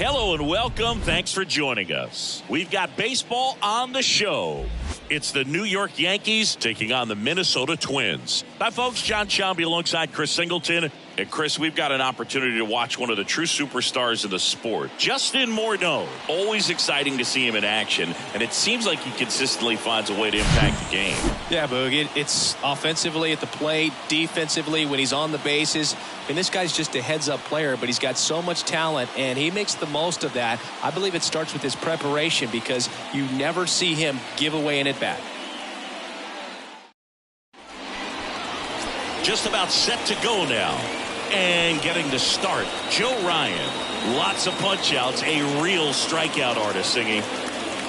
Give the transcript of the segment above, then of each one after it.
Hello and welcome. Thanks for joining us. We've got baseball on the show. It's the New York Yankees taking on the Minnesota Twins. Hi, folks. John Sciambi alongside Chris Singleton. And, Chris, we've got an opportunity to watch one of the true superstars of the sport. Justin Morneau. Always exciting to see him in action. And it seems like he consistently finds a way to impact the game. Yeah, Boog. It's offensively at the plate, defensively when he's on the bases. And this guy's just a heads-up player, but he's got so much talent, and he makes the most of that. I believe it starts with his preparation because you never see him give away an at-bat. Just about set to go now. And getting the start, Joe Ryan. Lots of punch-outs, a real strikeout artist singing.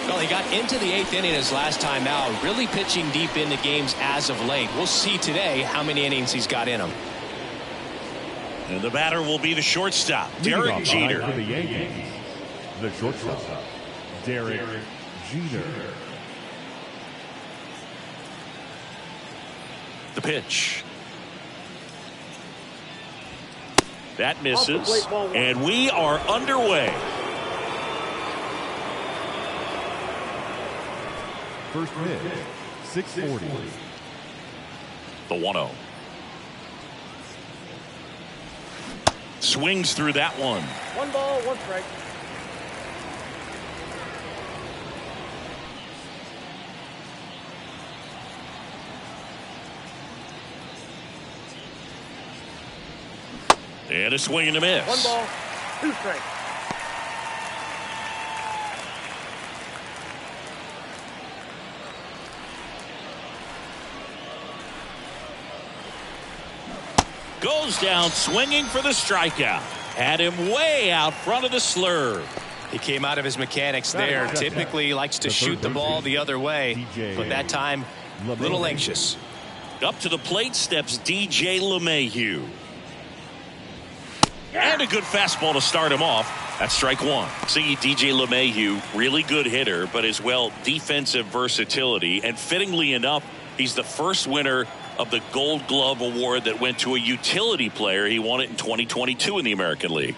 Well, he got into the 8th inning his last time out, really pitching deep into games as of late. We'll see today how many innings he's got in him. And the batter will be the shortstop, Derek Jeter. For the Yankees, the shortstop, Derek Jeter. The pitch. That misses, and we are underway. First pitch, 640. The 1-0. Swings through that one. 1 ball, 1 strike. And a swing and a miss. 1 ball, 2 strikes. Goes down swinging for the strikeout. Had him way out front of the slurve. He came out of his mechanics there. Typically he likes to shoot the ball the other way, but that time a little anxious. Up to the plate steps DJ LeMahieu. And a good fastball to start him off. That's strike 1. See, DJ LeMahieu, really good hitter, but as well defensive versatility. And fittingly enough, he's the first winner of the Gold Glove Award that went to a utility player. He won it in 2022 in the American League.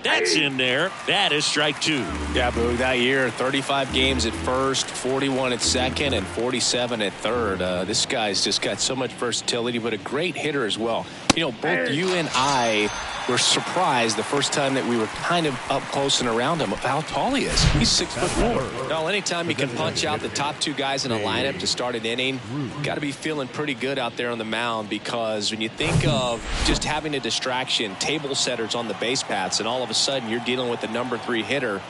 That's in there. That is strike 2. Yeah, Boog, that year, 35 games at first, 41 at second, and 47 at third. This guy's just got so much versatility, but a great hitter as well. You know, both you and I were surprised the first time that we were kind of up close and around him of how tall he is. He's 6'4". Well, anytime you can punch out the top 2 guys in a lineup to start an inning, got to be feeling pretty good out there on the mound, because when you think of just having a distraction, table setters on the base paths, and all of a sudden you're dealing with the number 3 hitter,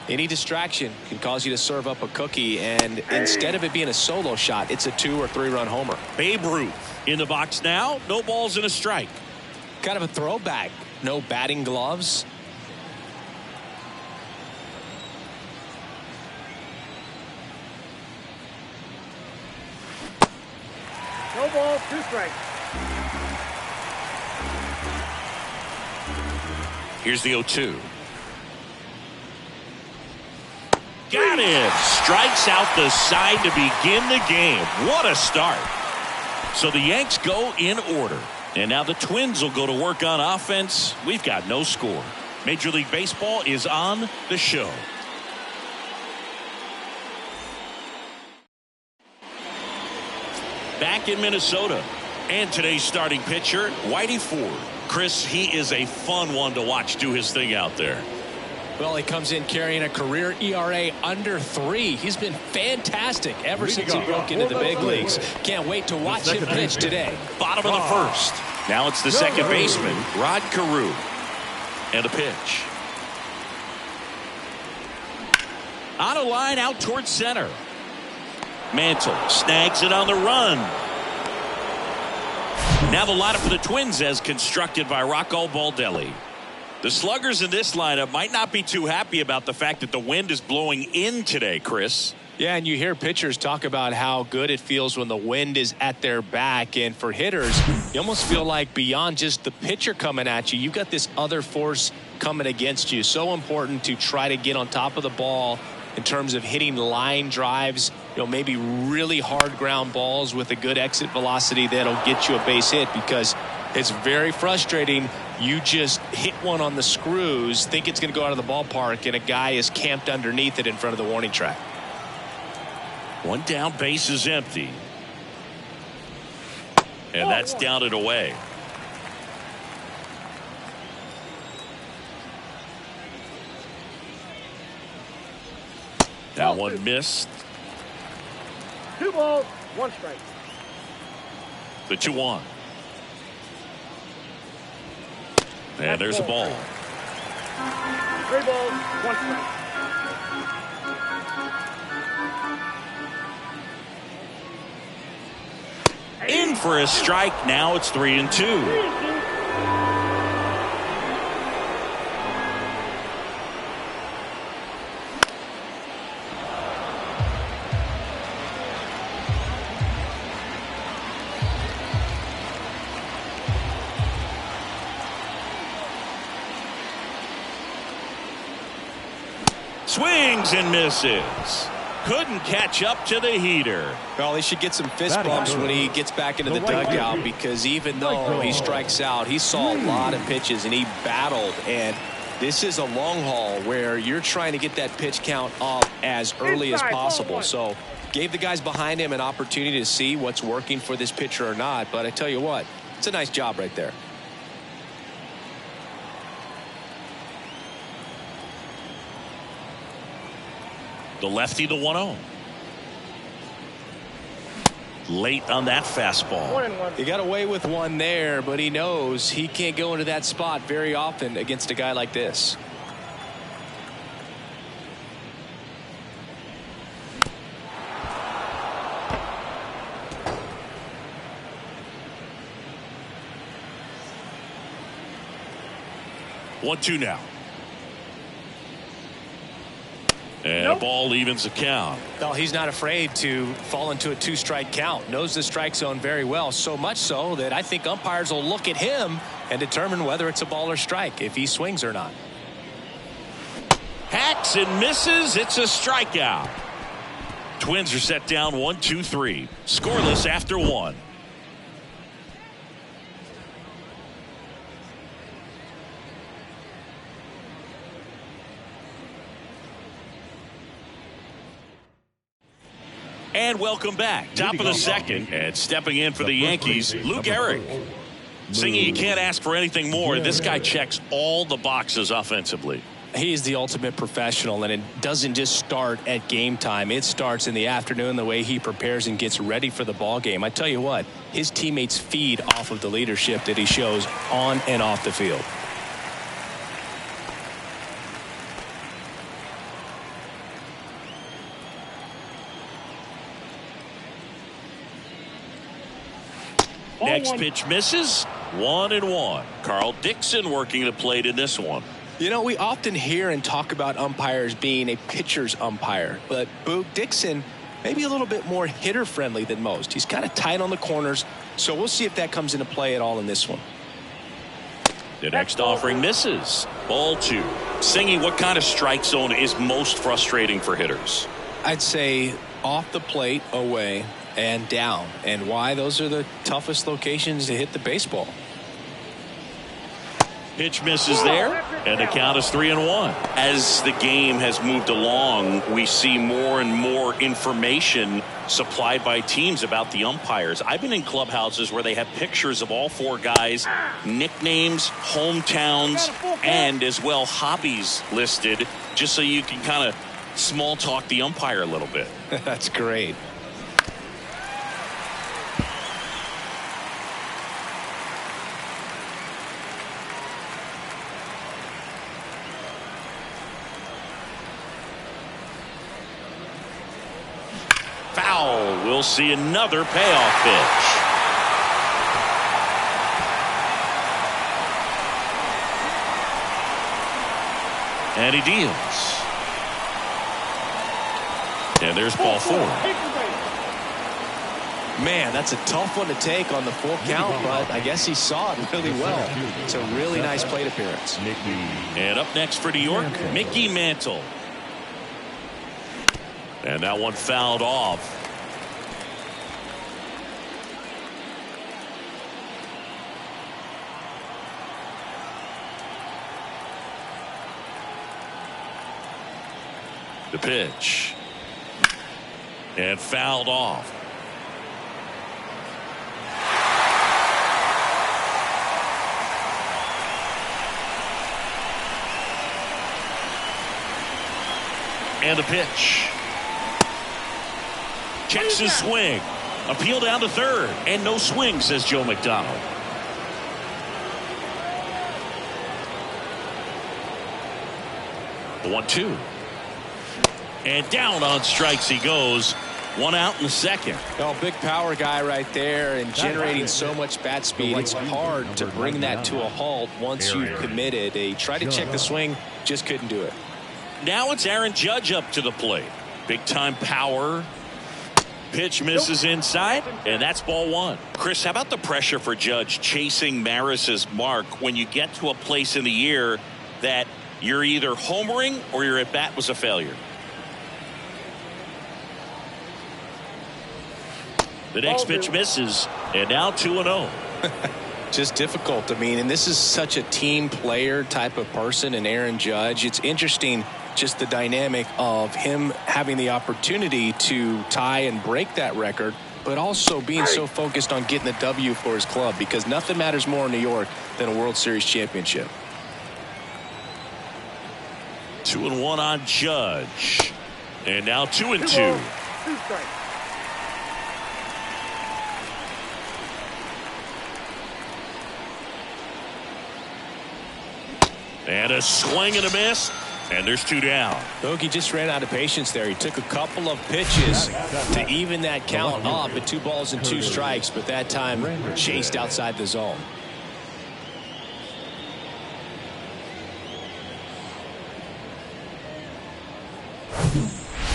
any distraction can cause you to serve up a cookie, and instead of it being a solo shot, it's a 2 or 3 run homer. Babe Ruth in the box now. No balls and a strike. Kind of a throwback. No batting gloves. No ball, 2 strikes. Here's the 0-2. Got him. Strikes out the side to begin the game. What a start. So the Yanks go in order. And now the Twins will go to work on offense. We've got no score. Major League Baseball is on the show. Back in Minnesota. And today's starting pitcher, Whitey Ford. Chris, he is a fun one to watch do his thing out there. Well, he comes in carrying a career ERA under 3. He's been fantastic ever since he broke into the big leagues. Can't wait to watch him pitch today. Bottom of the first. Now it's the second baseman, Rod Carew. And a pitch. On a line out towards center. Mantle snags it on the run. Now the lineup for the Twins as constructed by Rocco Baldelli. The sluggers in this lineup might not be too happy about the fact that the wind is blowing in today, Chris. Yeah, and you hear pitchers talk about how good it feels when the wind is at their back. And for hitters, you almost feel like beyond just the pitcher coming at you, you've got this other force coming against you. So important to try to get on top of the ball in terms of hitting line drives, you know, maybe really hard ground balls with a good exit velocity that'll get you a base hit, because it's very frustrating. you just hit one on the screws, think it's going to go out of the ballpark, and a guy is camped underneath it in front of the warning track. One down, base is empty. And that's down and away. That one missed. 2 balls, 1 strike. The 2-1. And there's a ball. 3 balls, 1 strike. In for a strike. Now it's 3-2. Swings and misses. Couldn't catch up to the heater. Well, he should get some fist bumps when he gets back into the dugout, because even though he strikes out, he saw a lot of pitches and he battled. And this is a long haul where you're trying to get that pitch count up as early as possible. So gave the guys behind him an opportunity to see what's working for this pitcher or not. But I tell you what, it's a nice job right there. The lefty, the 1-0. Late on that fastball. 1-1. He got away with one there, but he knows he can't go into that spot very often against a guy like this. One, two now. And a ball evens the count. Well, he's not afraid to fall into a 2-strike count. Knows the strike zone very well. So much so that I think umpires will look at him and determine whether it's a ball or strike, if he swings or not. Hacks and misses. It's a strikeout. Twins are set down 1-2-3. Scoreless after 1. And welcome back. Top of the second. And stepping in for the Yankees, Lou Gehrig. Singy, you can't ask for anything more. This guy checks all the boxes offensively. He's the ultimate professional, and it doesn't just start at game time. It starts in the afternoon, the way he prepares and gets ready for the ball game. I tell you what, his teammates feed off of the leadership that he shows on and off the field. Next pitch misses. 1-1. Carl Dixon working the plate in this one. You know, we often hear and talk about umpires being a pitcher's umpire, but Boog Dixon maybe a little bit more hitter friendly than most. He's kind of tight on the corners, so we'll see if that comes into play at all in this one. The next offering misses. Ball 2. Singy, what kind of strike zone is most frustrating for hitters? I'd say off the plate, away, and down. And why? Those are the toughest locations to hit the baseball. Pitch misses there, and the count is 3-1. As the game has moved along, we see more and more information supplied by teams about the umpires. I've been in clubhouses where they have pictures of all 4 guys, nicknames, hometowns, and as well hobbies listed, just so you can kind of small talk the umpire a little bit. That's great. Foul. We'll see another payoff pitch. And he deals. And there's ball 4. Man, that's a tough one to take on the full count, but I guess he saw it really well. It's a really nice plate appearance. And up next for New York, Mickey Mantle. And that one fouled off. The pitch. And fouled off. And the pitch. Checks his swing. Appeal down to third. And no swing, says Joe McDonald. The 1-2. And down on strikes he goes. One out in the second. Oh, big power guy right there and generating so much bat speed. It's hard to bring that to a halt once you've committed. They tried to check the swing, just couldn't do it. Now it's Aaron Judge up to the plate. Big time power. Pitch misses inside, and that's ball one. Chris, how about the pressure for Judge chasing Maris's mark when you get to a place in the year that you're either homering or your at bat was a failure? The next pitch misses, and now 2-0. Just difficult. I mean, and this is such a team player type of person, and Aaron Judge. It's interesting just the dynamic of him having the opportunity to tie and break that record, but also being so focused on getting the W for his club, because nothing matters more in New York than a World Series championship. 2-1 on Judge, and now 2-2. 2 strikes. And a swing and a miss, and there's 2 down. Bogey just ran out of patience there. He took a couple of pitches to even that count up at 2 balls and 2 strikes, but that time chased outside the zone.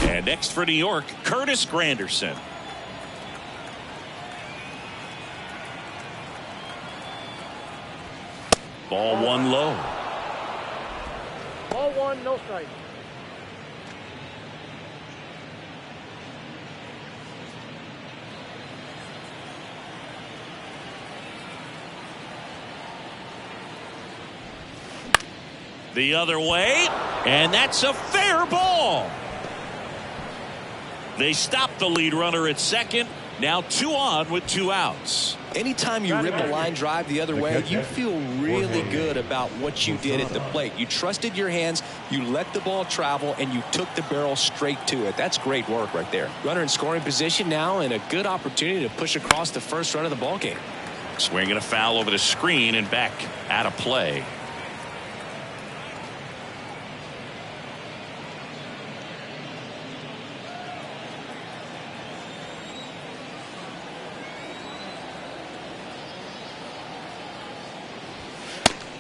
And next for New York, Curtis Granderson. Ball 1 low. Ball 1, no strike. The other way, and that's a fair ball. They stop the lead runner at second. Now 2 on with 2 outs. Anytime you rip a line drive the other way, you feel really good about what you did at the plate. You trusted your hands, you let the ball travel, and you took the barrel straight to it. That's great work right there. Runner in scoring position now, and a good opportunity to push across the first run of the ball game. Swing and a foul over the screen and back out of play.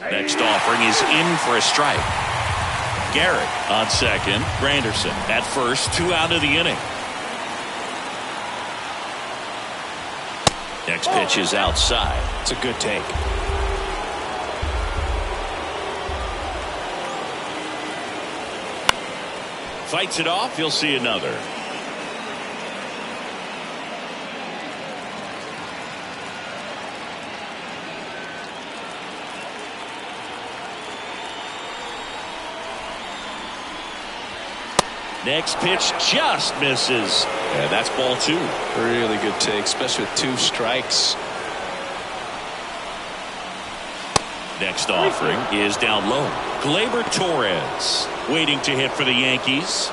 Next offering is in for a strike. Garrett on second. Granderson at first. 2 out of the inning. Next pitch is outside. It's a good take. Fights it off. You'll see another. Next pitch just misses. And that's ball 2. Really good take, especially with 2 strikes. Next offering is down low. Gleyber Torres waiting to hit for the Yankees.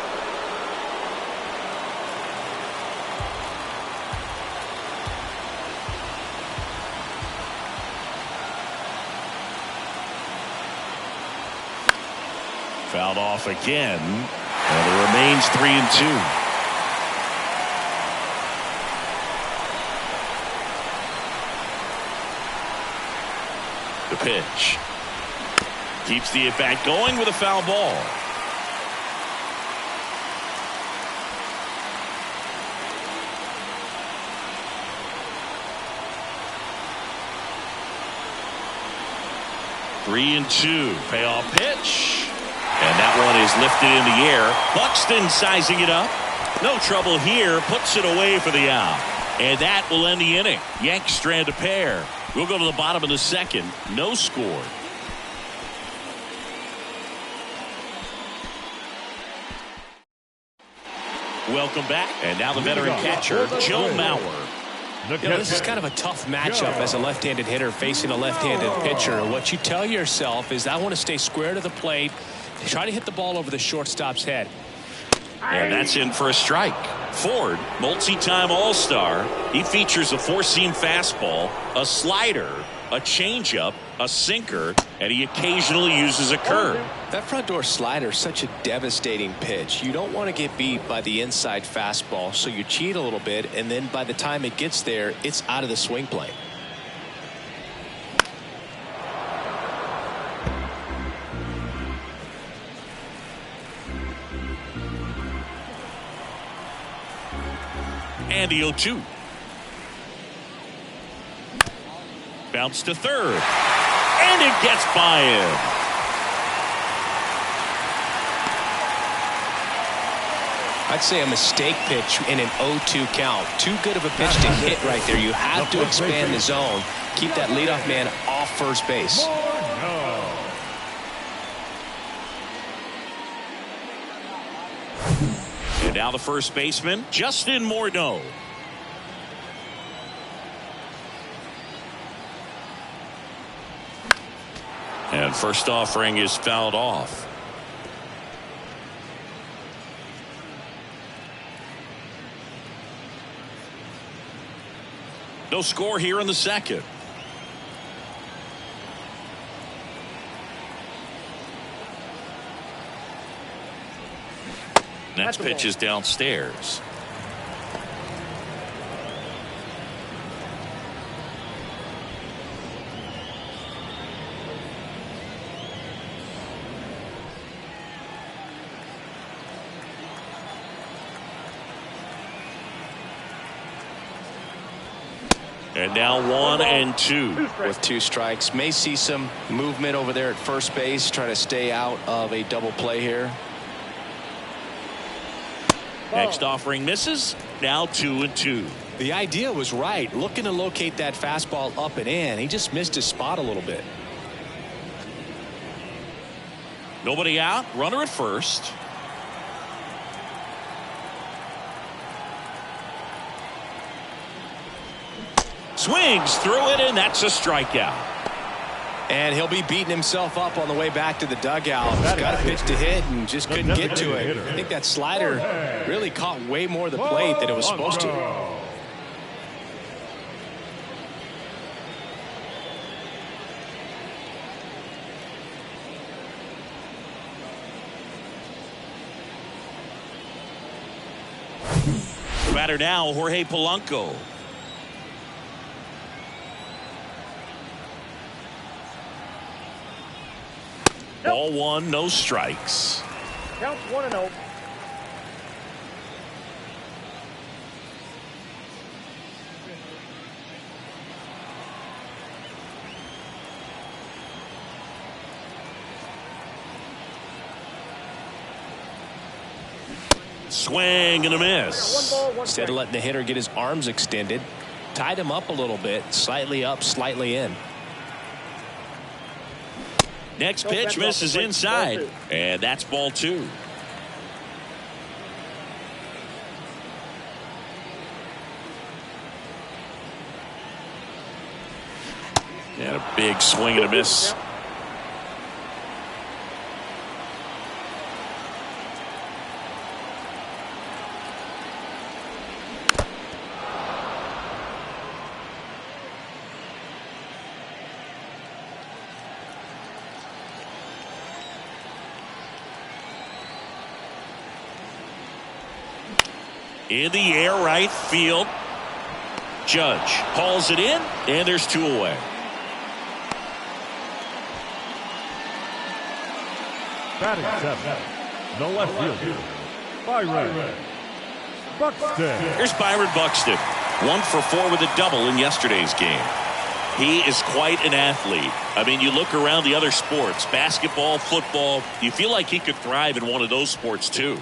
Fouled off again. And it remains 3-2. The pitch. Keeps the at-bat going with a foul ball. Three and 2. Payoff pitch. And that one is lifted in the air. Buxton sizing it up. No trouble here. Puts it away for the out. And that will end the inning. Yanks strand a pair. We'll go to the bottom of the second. No score. Welcome back. And now the veteran catcher, Joe Mauer. This is kind of a tough matchup as a left-handed hitter facing a left-handed pitcher. What you tell yourself is, I want to stay square to the plate, try to hit the ball over the shortstop's head. And that's in for a strike. Ford, multi-time All-Star. He features a four-seam fastball, a slider, a changeup, a sinker, and he occasionally uses a curve. That front door slider is such a devastating pitch. You don't want to get beat by the inside fastball, so you cheat a little bit, and then by the time it gets there, it's out of the swing plane. And the 0-2. Bounce to third. And it gets by him. I'd say a mistake pitch in an 0-2 count. Too good of a pitch to hit right there. You have to expand the zone. Keep that leadoff man off first base. And now the first baseman, Justin Morneau. And first offering is fouled off. No score here in the second. Next pitch is downstairs. And now 1-2. With two strikes. May see some movement over there at first base. Try to stay out of a double play here. Next offering misses. Now 2-2. The idea was right. Looking to locate that fastball up and in. He just missed his spot a little bit. Nobody out. Runner at first. Swings through it, and that's a strikeout. And he'll be beating himself up on the way back to the dugout. He's got a pitch to hit and just couldn't get to it. I think that slider really caught way more of the plate than it was supposed to. Batter now, Jorge Polanco. Ball one, no strikes. Counts 1-0. Swing and a miss. Instead of letting the hitter get his arms extended, tied him up a little bit, slightly up, slightly in. Next pitch misses inside, and that's ball two. And a big swing and a miss. In the air, right field. Judge hauls it in, and there's two away. Batting seven, the left fielder, Byron Buxton. Here's Byron Buxton, 1 for 4 with a double in yesterday's game. He is quite an athlete. I mean, you look around the other sports, basketball, football, you feel like he could thrive in one of those sports too.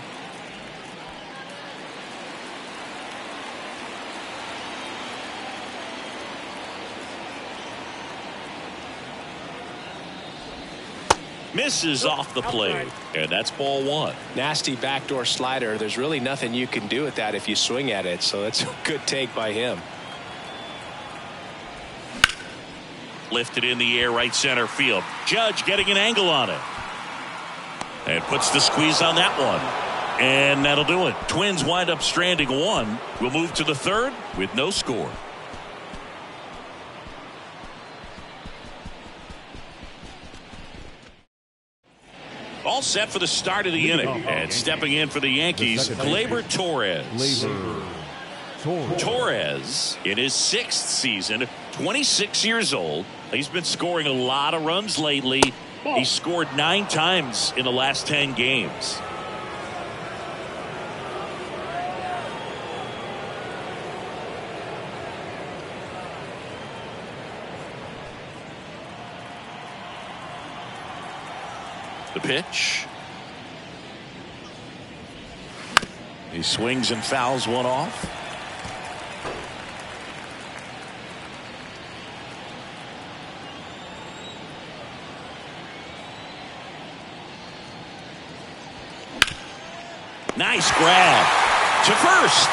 Misses off the plate. And that's ball one. Nasty backdoor slider. There's really nothing you can do with that if you swing at it. So that's a good take by him. Lifted in the air, right center field. Judge getting an angle on it. And puts the squeeze on that one. And that'll do it. Twins wind up stranding one. We'll move to the third with no score. All set for the start of the inning. And stepping in for the Yankees, Gleyber Torres. Torres, in his 6th season, 26 years old. He's been scoring a lot of runs lately. He scored 9 times in the last 10 games. The pitch. He swings and fouls one off. Nice grab to first.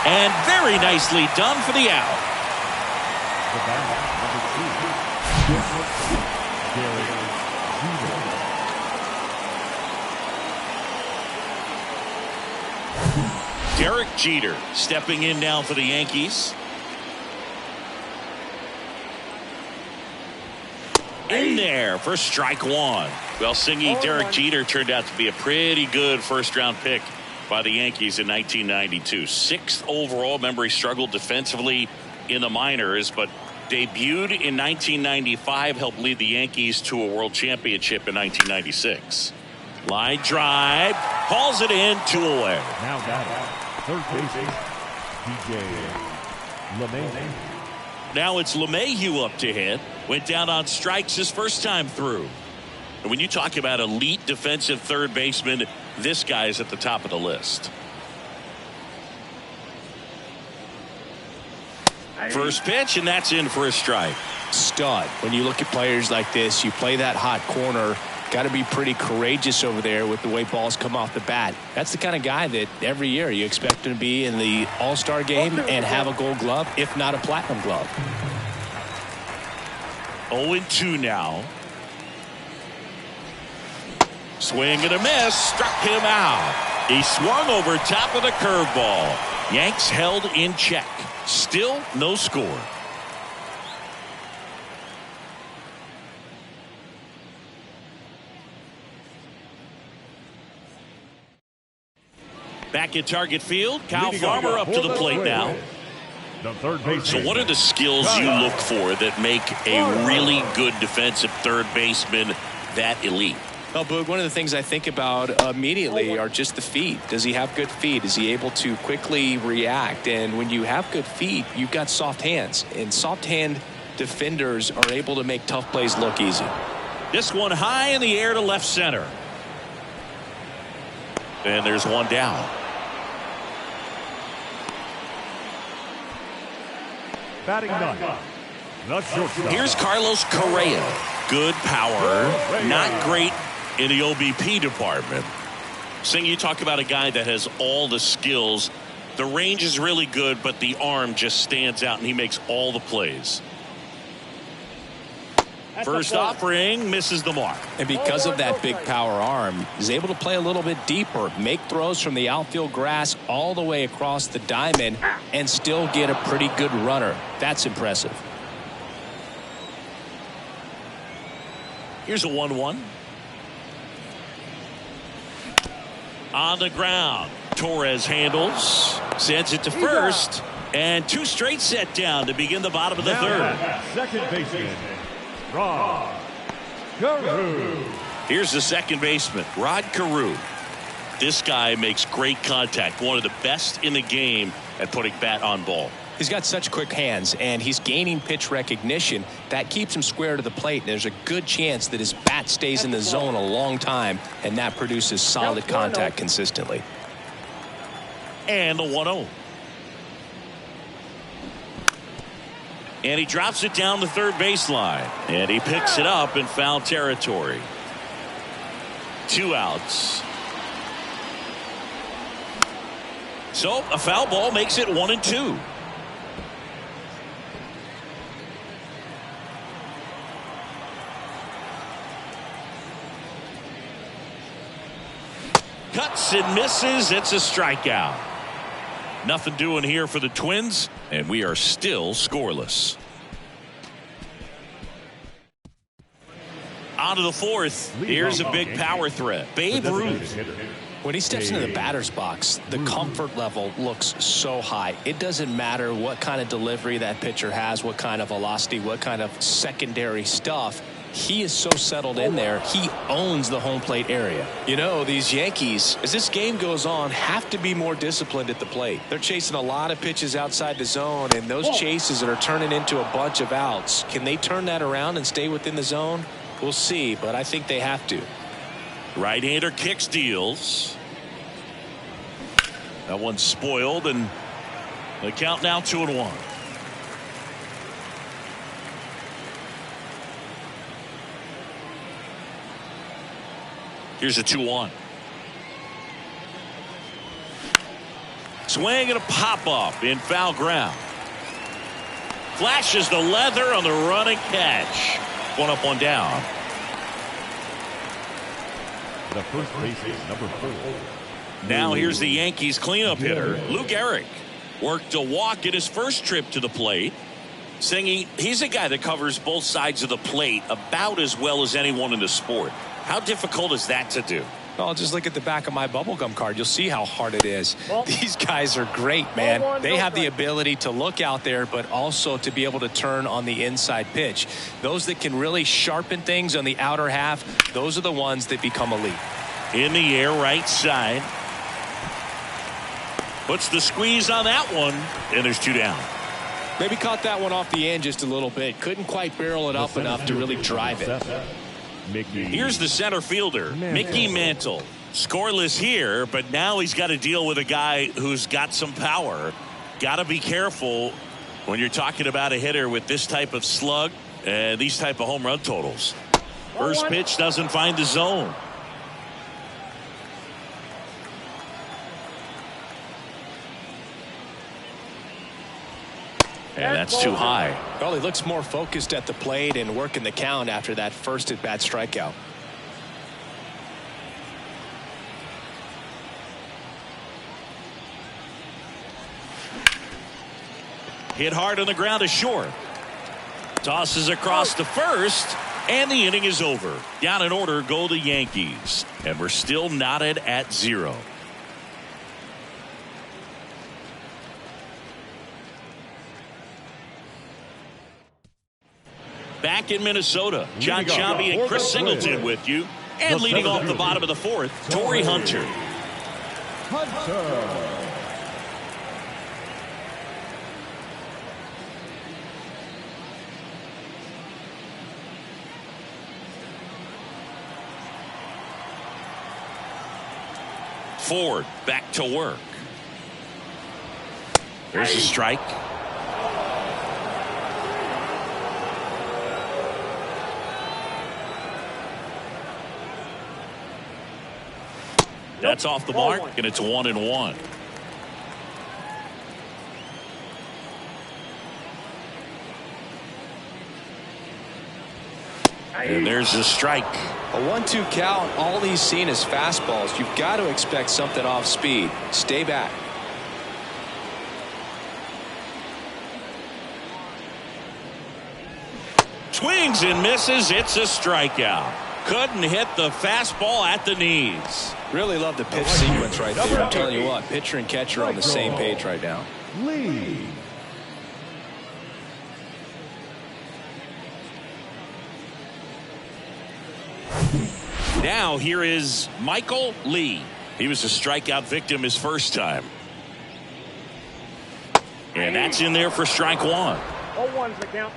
And very nicely done for the out. Derek Jeter stepping in now for the Yankees. In there for strike one. Well, Singy, Derek Jeter turned out to be a pretty good first-round pick by the Yankees in 1992. 6th overall. Remember, he struggled defensively in the minors, but debuted in 1995, helped lead the Yankees to a world championship in 1996. Line drive, hauls it in, 2 away. Now batting, third baseman, DJ LeMahieu. Now it's LeMahieu up to hit. Went down on strikes his first time through. And when you talk about elite defensive third baseman, this guy is at the top of the list. First pitch, and that's in for a strike. Stud. When you look at players like this, you play that hot corner. Got to be pretty courageous over there with the way balls come off the bat. That's the kind of guy that every year you expect him to be in the All-Star game and have a Gold Glove, if not a Platinum Glove. 0-2 now. Swing and a miss. Struck him out. He swung over top of the curveball. Yanks held in check. Still no score. Back at Target Field, Kyle Farmer up to the plate now. So what are the skills you look for that make a really good defensive third baseman that elite? Well, Boog, one of the things I think about immediately are just the feet. Does he have good feet? Is he able to quickly react? And when you have good feet, you've got soft hands. And soft hand defenders are able to make tough plays look easy. This one high in the air to left center. And there's one down. Batting ninth, the shortstop. Here's Carlos Correa. Good power, not great in the OBP department. Sing, you talk about a guy that has all the skills. The range is really good, but the arm just stands out, and he makes all the plays. First offering misses the mark. And because of that big power arm, he's able to play a little bit deeper, make throws from the outfield grass all the way across the diamond, and still get a pretty good runner. That's impressive. Here's a 1-1. On the ground, Torres handles, sends it to first, and 2 straight set down to begin the bottom of the third. Second baseman, Rod Carew. Here's the second baseman, Rod Carew. This guy makes great contact, one of the best in the game at putting bat on ball. He's got such quick hands, and he's gaining pitch recognition. That keeps him square to the plate. There's a good chance that his bat stays in the zone a long time, and that produces solid contact consistently. And the 1-0. And he drops it down the third baseline. And he picks it up in foul territory. 2 outs. So a foul ball makes it 1-2. Cuts and misses. It's a strikeout. Nothing doing here for the Twins, and we are still scoreless. On to the 4th. Here's a big power threat. Babe Ruth. When he steps into the batter's box, the comfort level looks so high. It doesn't matter what kind of delivery that pitcher has, what kind of velocity, what kind of secondary stuff. He is so settled in there. He owns the home plate area. You know, these Yankees, as this game goes on, have to be more disciplined at the plate. They're chasing a lot of pitches outside the zone, and those chases that are turning into a bunch of outs, can they turn that around and stay within the zone? We'll see, but I think they have to. Right-hander kicks, deals. That one's spoiled, and the count now 2-1. Here's a 2-1. Swing and a pop-up in foul ground. Flashes the leather on the running catch. 1 up, 1 down. The first baseman, number 4. Now here's the Yankees cleanup hitter, Lou Gehrig. Worked a walk in his first trip to the plate. Saying he's a guy that covers both sides of the plate about as well as anyone in the sport. How difficult is that to do? Well, just look at the back of my bubblegum card. You'll see how hard it is. These guys are great, man. They have the ability to look out there, but also to be able to turn on the inside pitch. Those that can really sharpen things on the outer half, those are the ones that become elite. In the air, right side. Puts the squeeze on that one, and there's 2 down. Maybe caught that one off the end just a little bit. Couldn't quite barrel it up enough to really drive it. Here's the center fielder, Mickey Mantle. Scoreless here, but now he's got to deal with a guy who's got some power. Got to be careful when you're talking about a hitter with this type of slug and these type of home run totals. First pitch doesn't find the zone. And that's too high. Well, he looks more focused at the plate and working the count after that first at-bat strikeout. Hit hard on the ground to short. Tosses across to first, and the inning is over. Down in order go the Yankees, and we're still knotted at 0. Back in Minnesota, John Chambi and Chris Singleton with you. And leading off the bottom of the 4th, Torrey Hunter. Ford back to work. There's a strike. That's off the mark, and it's 1-1. And there's a strike. A 1-2 count. All he's seen is fastballs. You've got to expect something off speed. Stay back. Swings and misses. It's a strikeout. Couldn't hit the fastball at the knees. Really love the pitch sequence right there. I'm telling you what, pitcher and catcher are on the same page right now. Lee. Now here is Michael Lee. He was a strikeout victim his first time. And that's in there for strike 1. 0-1's the count.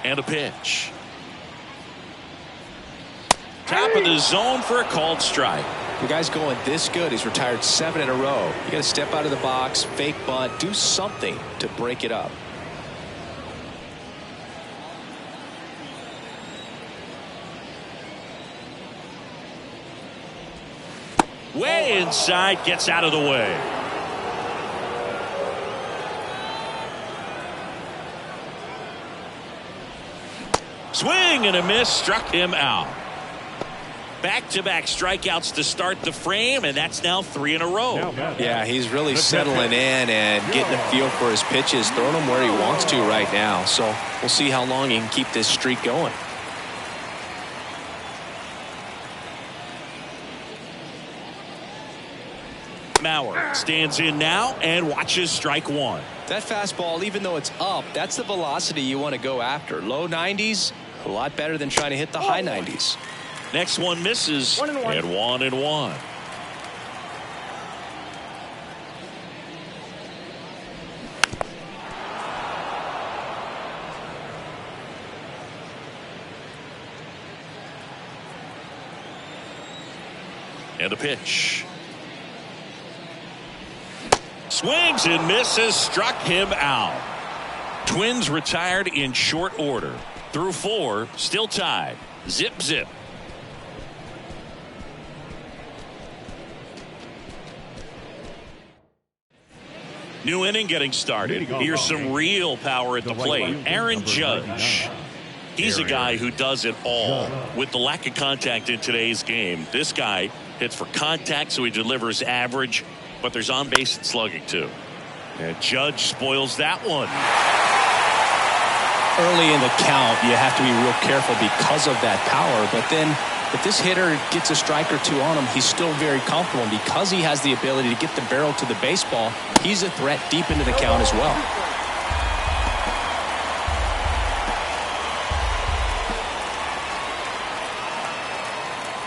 And a pitch. Top of the zone for a called strike. The guy's going this good. He's retired 7 in a row. You got to step out of the box, fake bunt, do something to break it up. Way inside, gets out of the way. Swing and a miss, struck him out. Back-to-back strikeouts to start the frame, and that's now 3 in a row. Yeah, he's really settling in and getting a feel for his pitches, throwing them where he wants to right now. So we'll see how long he can keep this streak going. Mauer stands in now and watches strike 1. That fastball, even though it's up, that's the velocity you want to go after. Low 90s, a lot better than trying to hit the high 90s. Next one misses, and 1-1. And a pitch. Swings and misses, struck him out. Twins retired in short order. Through 4, still tied. Zip, zip. New inning getting started. Here's some real power at the plate. Aaron Judge. He's a guy who does it all. With the lack of contact in today's game, this guy hits for contact, so he delivers average, but there's on base and slugging too. And Judge spoils that one. Early in the count, you have to be real careful because of that power, but then if this hitter gets a strike or 2 on him, he's still very comfortable. And because he has the ability to get the barrel to the baseball, he's a threat deep into the count as well.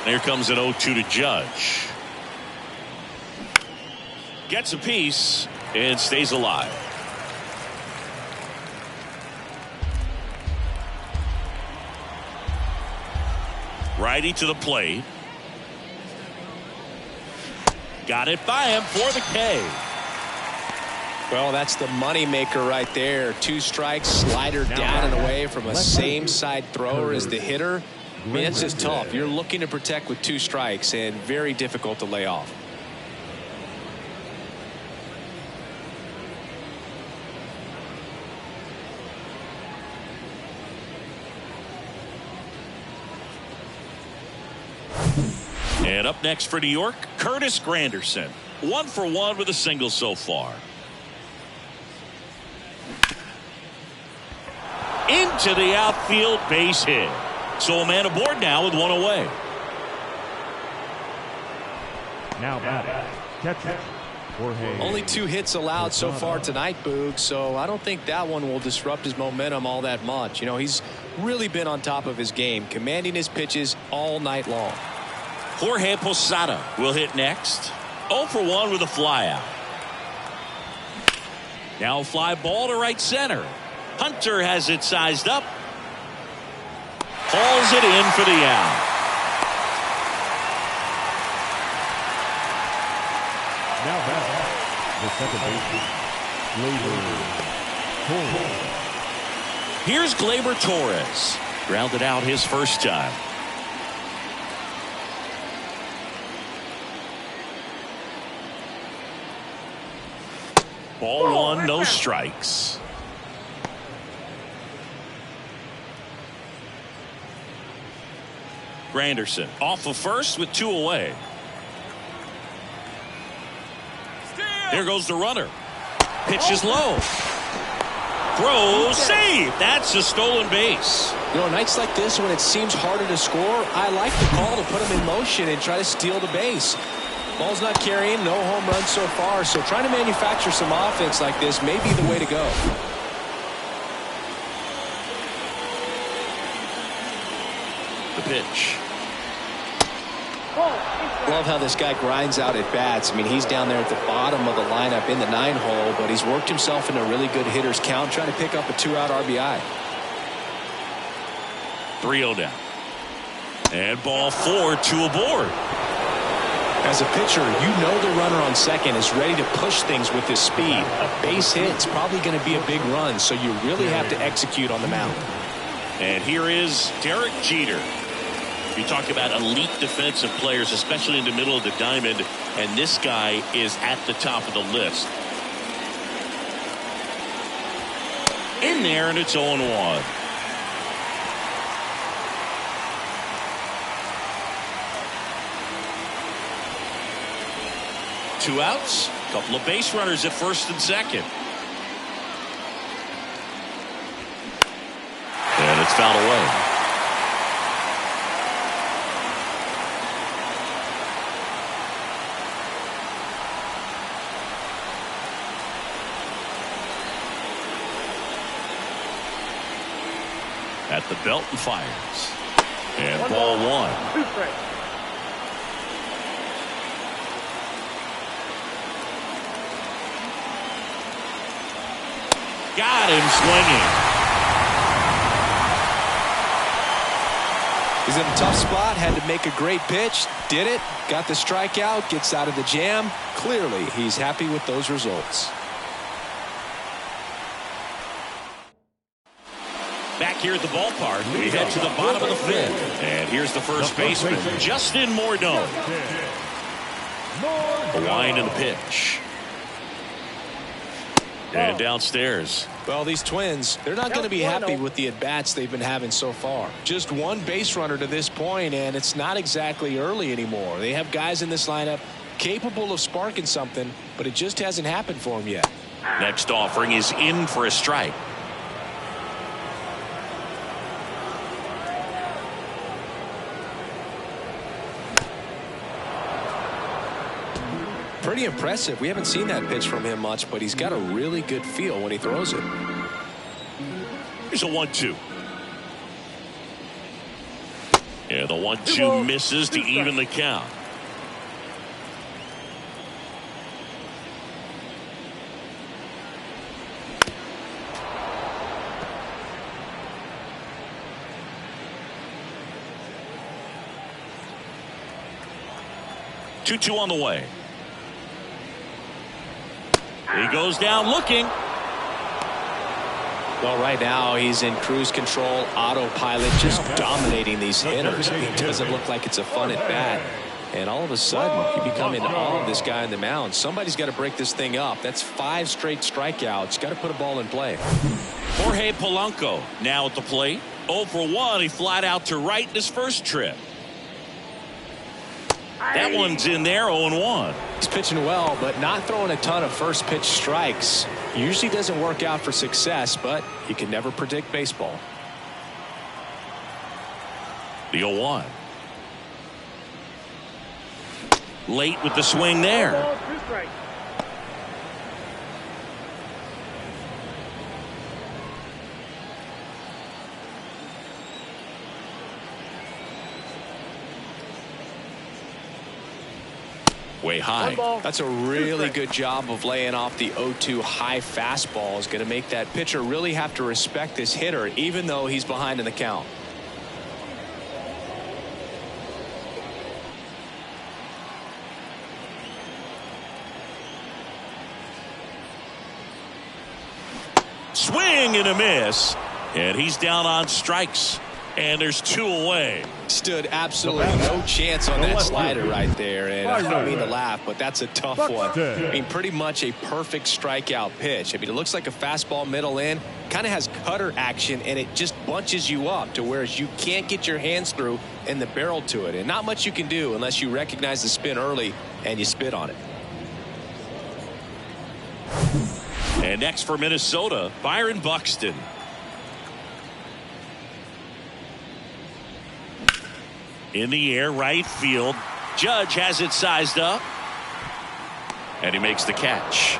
Here comes an 0-2 to Judge. Gets a piece and stays alive. Righty to the plate. Got it by him for the K. Well, that's the money maker right there. 2 strikes, slider down and away from a same side thrower as the hitter. I mean, it's just tough. You're looking to protect with 2 strikes and very difficult to lay off. And up next for New York, Curtis Granderson. 1 for 1 with a single so far. Into the outfield, base hit. So a man aboard now with 1 away. Now batting, catcher Jorge. Only 2 hits allowed so far tonight, Boog, so I don't think that one will disrupt his momentum all that much. You know, he's really been on top of his game, commanding his pitches all night long. Jorge Posada will hit next. 0 for 1 with a flyout. Now a fly ball to right center. Hunter has it sized up. Hauls it in for the out. Now back, the second baseman, Gleyber Torres. Here's Gleyber Torres. Grounded out his first time. Ball 1, no strikes. Granderson off of first with 2 away. There goes the runner. Pitch is low. Throw, save. That's a stolen base. You know, nights like this when it seems harder to score, I like the call to put him in motion and try to steal the base. Ball's not carrying, no home runs so far, so trying to manufacture some offense like this may be the way to go. The pitch. Love how this guy grinds out at bats. I mean, he's down there at the bottom of the lineup in the 9-hole, but he's worked himself into a really good hitter's count, trying to pick up a 2-out RBI. 3-0 down. And ball 4, 2 aboard. As a pitcher, you know the runner on second is ready to push things with his speed. A base hit's probably going to be a big run, so you really have to execute on the mound. And here is Derek Jeter. You talk about elite defensive players, especially in the middle of the diamond, and this guy is at the top of the list. In there, and it's 0-1. Two outs, a couple of base runners at first and second. And it's fouled away. At the belt and fires. And ball one. 2 strikes. Got him swinging. He's in a tough spot, had to make a great pitch, did it, got the strikeout, gets out of the jam. Clearly, he's happy with those results. Back here at the ballpark, we head to the bottom of the fifth. And here's the first baseman, Justin Morneau. The wind and the pitch. And downstairs. Well, these Twins, they're not going to be happy with the at-bats they've been having so far. Just one base runner to this point, and it's not exactly early anymore. They have guys in this lineup capable of sparking something, but it just hasn't happened for them yet. Next offering is in for a strike. Pretty impressive. We haven't seen that pitch from him much, but he's got a really good feel when he throws it. Here's a 1-2. And the 1-2 misses to even the count. Two on the way. He goes down looking. Well, right now he's in cruise control, autopilot, just dominating these hitters. It doesn't look like it's a fun at bat. And all of a sudden, you become in awe of this guy on the mound. Somebody's got to break this thing up. That's 5 straight strikeouts. Got to put a ball in play. Jorge Polanco now at the plate. 0 for 1. He flied out to right in his first trip. That one's in there, 0-1. He's pitching well, but not throwing a ton of first pitch strikes. Usually doesn't work out for success, but you can never predict baseball. The 0-1. Late with the swing there. 2 strikes. Way high. That's a really good job of laying off the 0-2 high fastball. Is going to make that pitcher really have to respect this hitter, even though he's behind in the count. Swing and a miss. And he's down on strikes. And there's 2 away. Stood absolutely no chance on that slider right there. And I don't mean to laugh, but that's a tough one. I mean, pretty much a perfect strikeout pitch. I mean, it looks like a fastball middle in. Kind of has cutter action, and it just bunches you up to where you can't get your hands through and the barrel to it. And not much you can do unless you recognize the spin early and you spit on it. And next for Minnesota, Byron Buxton. In the air, right field. Judge has it sized up. And he makes the catch.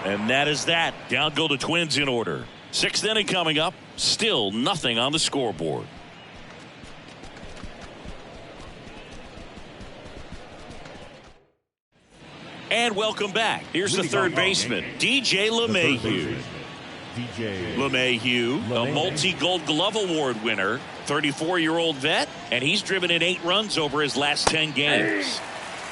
And that is that. Down go the Twins in order. 6th inning coming up. Still nothing on the scoreboard. And welcome back. Here's the third baseman, DJ LeMahieu. LeMahieu, a multi-Gold Glove Award winner, 34-year-old vet, and he's driven in 8 runs over his last 10 games.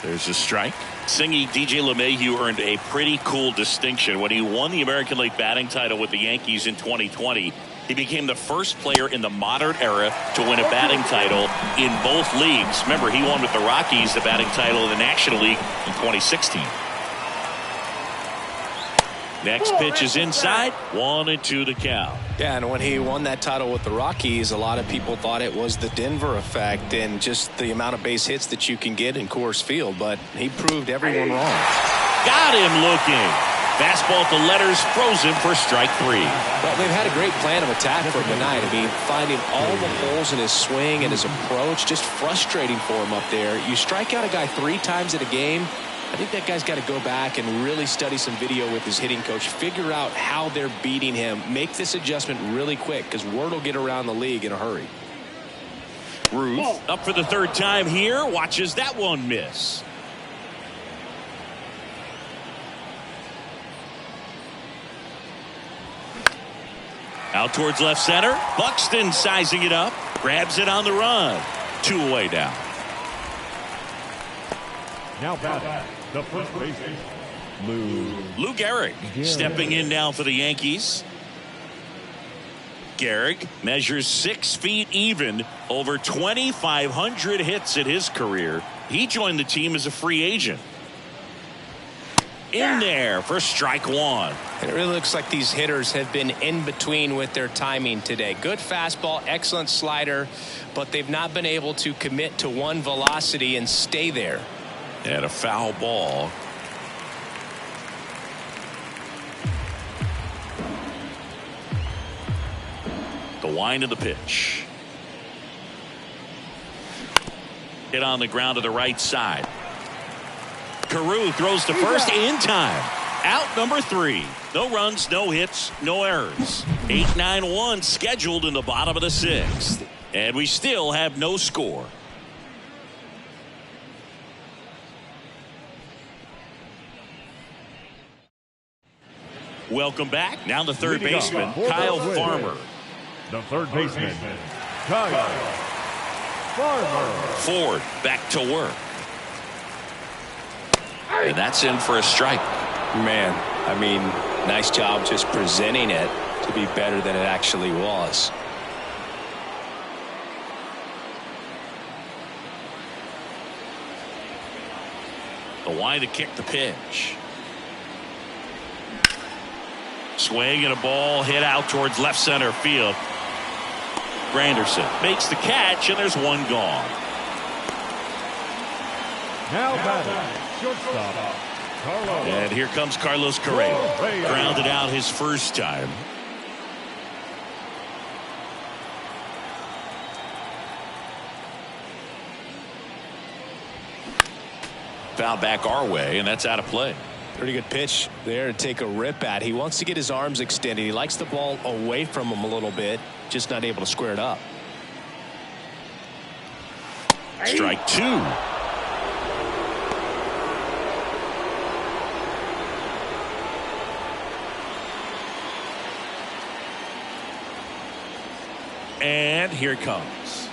There's a strike. Singy, DJ LeMahieu earned a pretty cool distinction when he won the American League batting title with the Yankees in 2020. He became the first player in the modern era to win a batting title in both leagues. Remember, he won with the Rockies the batting title in the National League in 2016. Next pitch is inside. 1-2 the count. Yeah, and when he won that title with the Rockies, a lot of people thought it was the Denver effect and just the amount of base hits that you can get in Coors Field, but he proved everyone wrong. Got him looking. Fastball at the letters, frozen for strike 3. Well, they've had a great plan of attack for him tonight. I mean, finding all the holes in his swing and his approach, just frustrating for him up there. You strike out a guy 3 times in a game, I think that guy's got to go back and really study some video with his hitting coach, figure out how they're beating him, make this adjustment really quick because word will get around the league in a hurry. Ruth up for the 3rd time here, watches that one miss. Out towards left center. Buxton sizing it up. Grabs it on the run. 2 away now. Now batting, the first baseman, Lou Gehrig stepping in now for the Yankees. Gehrig measures 6 feet even, over 2,500 hits in his career. He joined the team as a free agent. In there for strike 1. It really looks like these hitters have been in between with their timing today. Good fastball, excellent slider, but they've not been able to commit to one velocity and stay there. And a foul ball. The wind of the pitch. Hit on the ground to the right side. Carew throws to first in time. Out number 3. No runs, no hits, no errors. 8-9-1 scheduled in the bottom of the 6th. And we still have no score. Welcome back. Now the third baseman, Kyle Farmer. The third baseman, Kyle Farmer. Ford back to work. And that's in for a strike. Man, I mean, nice job just presenting it to be better than it actually was. The wind to kick the pitch. Swing and a ball hit out towards left center field. Granderson makes the catch, and there's one gone. Now batting, shortstop, Carlos. And here comes Carlos Correa. Grounded out his first time. Foul back our way, and that's out of play. Pretty good pitch there to take a rip at. He wants to get his arms extended. He likes the ball away from him a little bit, just not able to square it up. Strike 2. And here it comes.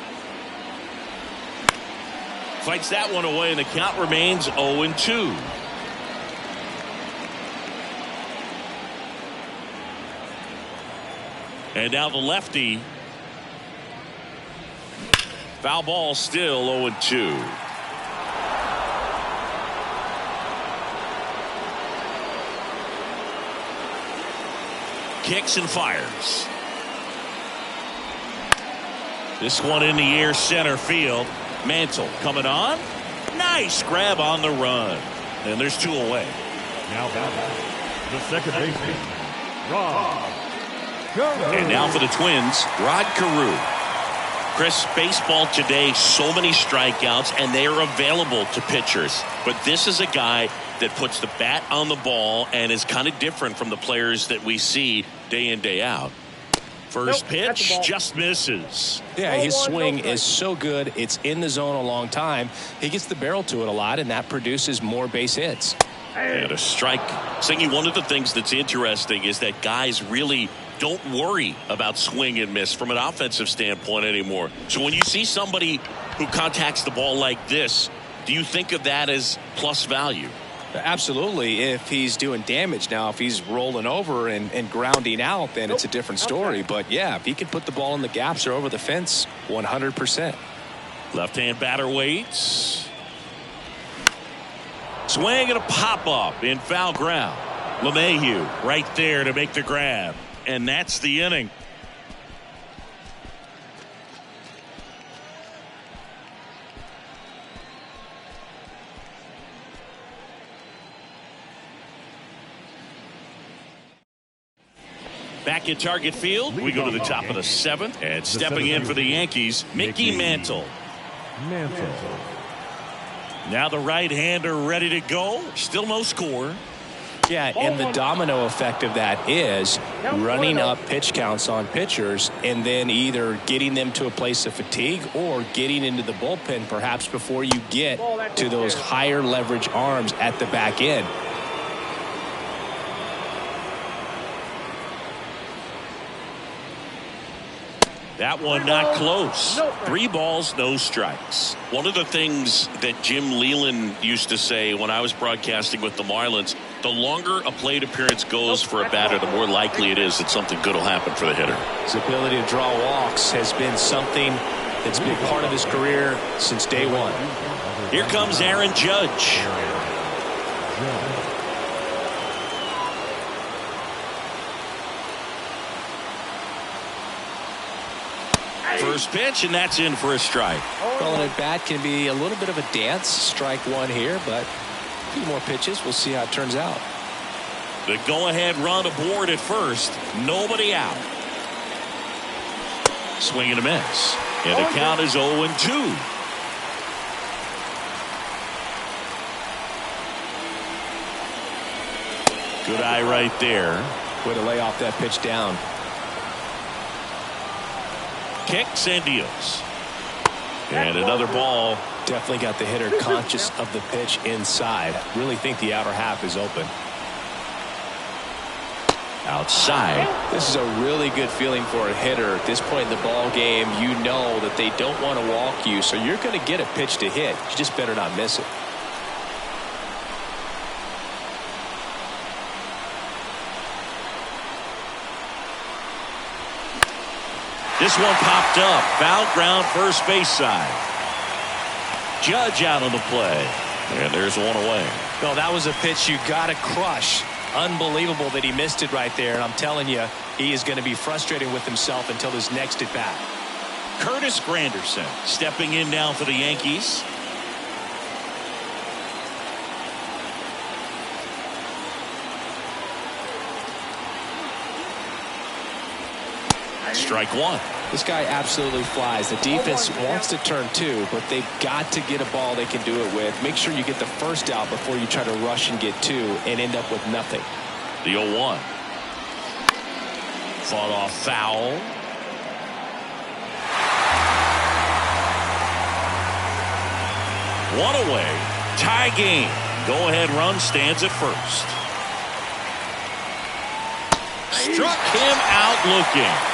Fights that one away, and the count remains 0-2. And now the lefty. Foul ball, still 0-2. Kicks and fires. This one in the air, center field. Mantle coming on. Nice grab on the run. And there's 2 away. Now batting, the second baseman, Rod. And now for the Twins, Rod Carew. Chris, baseball today, so many strikeouts, and they are available to pitchers. But this is a guy that puts the bat on the ball and is kind of different from the players that we see day in, day out. First pitch just misses. Yeah, his swing is so good. It's in the zone a long time. He gets the barrel to it a lot, and that produces more base hits. And a strike. Singy, one of the things that's interesting is that guys really don't worry about swing and miss from an offensive standpoint anymore. So when you see somebody who contacts the ball like this, Do you think of that as plus value? Absolutely, if he's doing damage. Now, if he's rolling over and grounding out, then it's a different story. But, yeah, if he can put the ball in the gaps or over the fence, 100%. Left-hand batter waits. Swing and a pop-up in foul ground. LeMahieu right there to make the grab. And that's the inning. Back in Target Field, we go to the top of the 7th. And stepping in for the Yankees, Mickey Mantle. Now the right-hander ready to go. Still no score. Yeah, and the domino effect of that is running up pitch counts on pitchers and then either getting them to a place of fatigue or getting into the bullpen perhaps before you get to those higher leverage arms at the back end. That one not close. 3 balls, no strikes. One of the things that Jim Leland used to say when I was broadcasting with the Marlins, the longer a plate appearance goes for a batter, the more likely it is that something good will happen for the hitter. His ability to draw walks has been something that's been part of his career since day one. Here comes Aaron Judge. First pitch, and that's in for a strike. Well, an at-bat can be a little bit of a dance. Strike one here, but a few more pitches. We'll see how it turns out. The go-ahead run aboard at first. Nobody out. Swing and a miss. And the count is 0-2. Good eye right there. Way to lay off that pitch down. Kicks and deals. And another ball. Definitely got the hitter conscious of the pitch inside. Really think the outer half is open. Outside. This is a really good feeling for a hitter. At this point in the ball game, you know that they don't want to walk you, so you're going to get a pitch to hit. You just better not miss it. This one popped up. Foul ground first base side. Judge out on the play. And there's one away. No, that was a pitch you got to crush. Unbelievable that he missed it right there. And I'm telling you, he is going to be frustrated with himself until his next at bat. Curtis Granderson stepping in now for the Yankees. Strike one. This guy absolutely flies. The defense wants to turn 2, but they've got to get a ball they can do it with. Make sure you get the first out before you try to rush and get 2 and end up with nothing. The 0-1. Fought off foul. One away. Tie game. Go ahead run stands at first. Struck him out looking.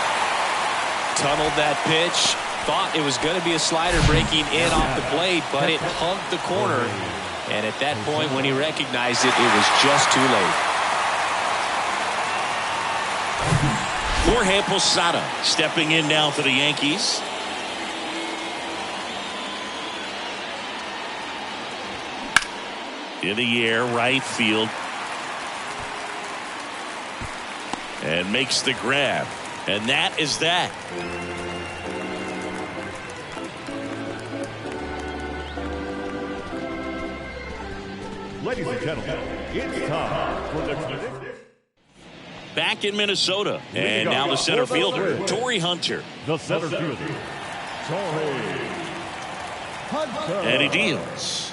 Tunneled that pitch. Thought it was going to be a slider breaking in off the plate, but it hugged the corner. And at that point, when he recognized it, it was just too late. Jorge Posada stepping in now for the Yankees. In the air, right field. And makes the grab. And that is that. Ladies and gentlemen, it's time for the Back in Minnesota. And now the center fielder, Torrey Hunter. The center fielder, Torrey Hunter. And he deals.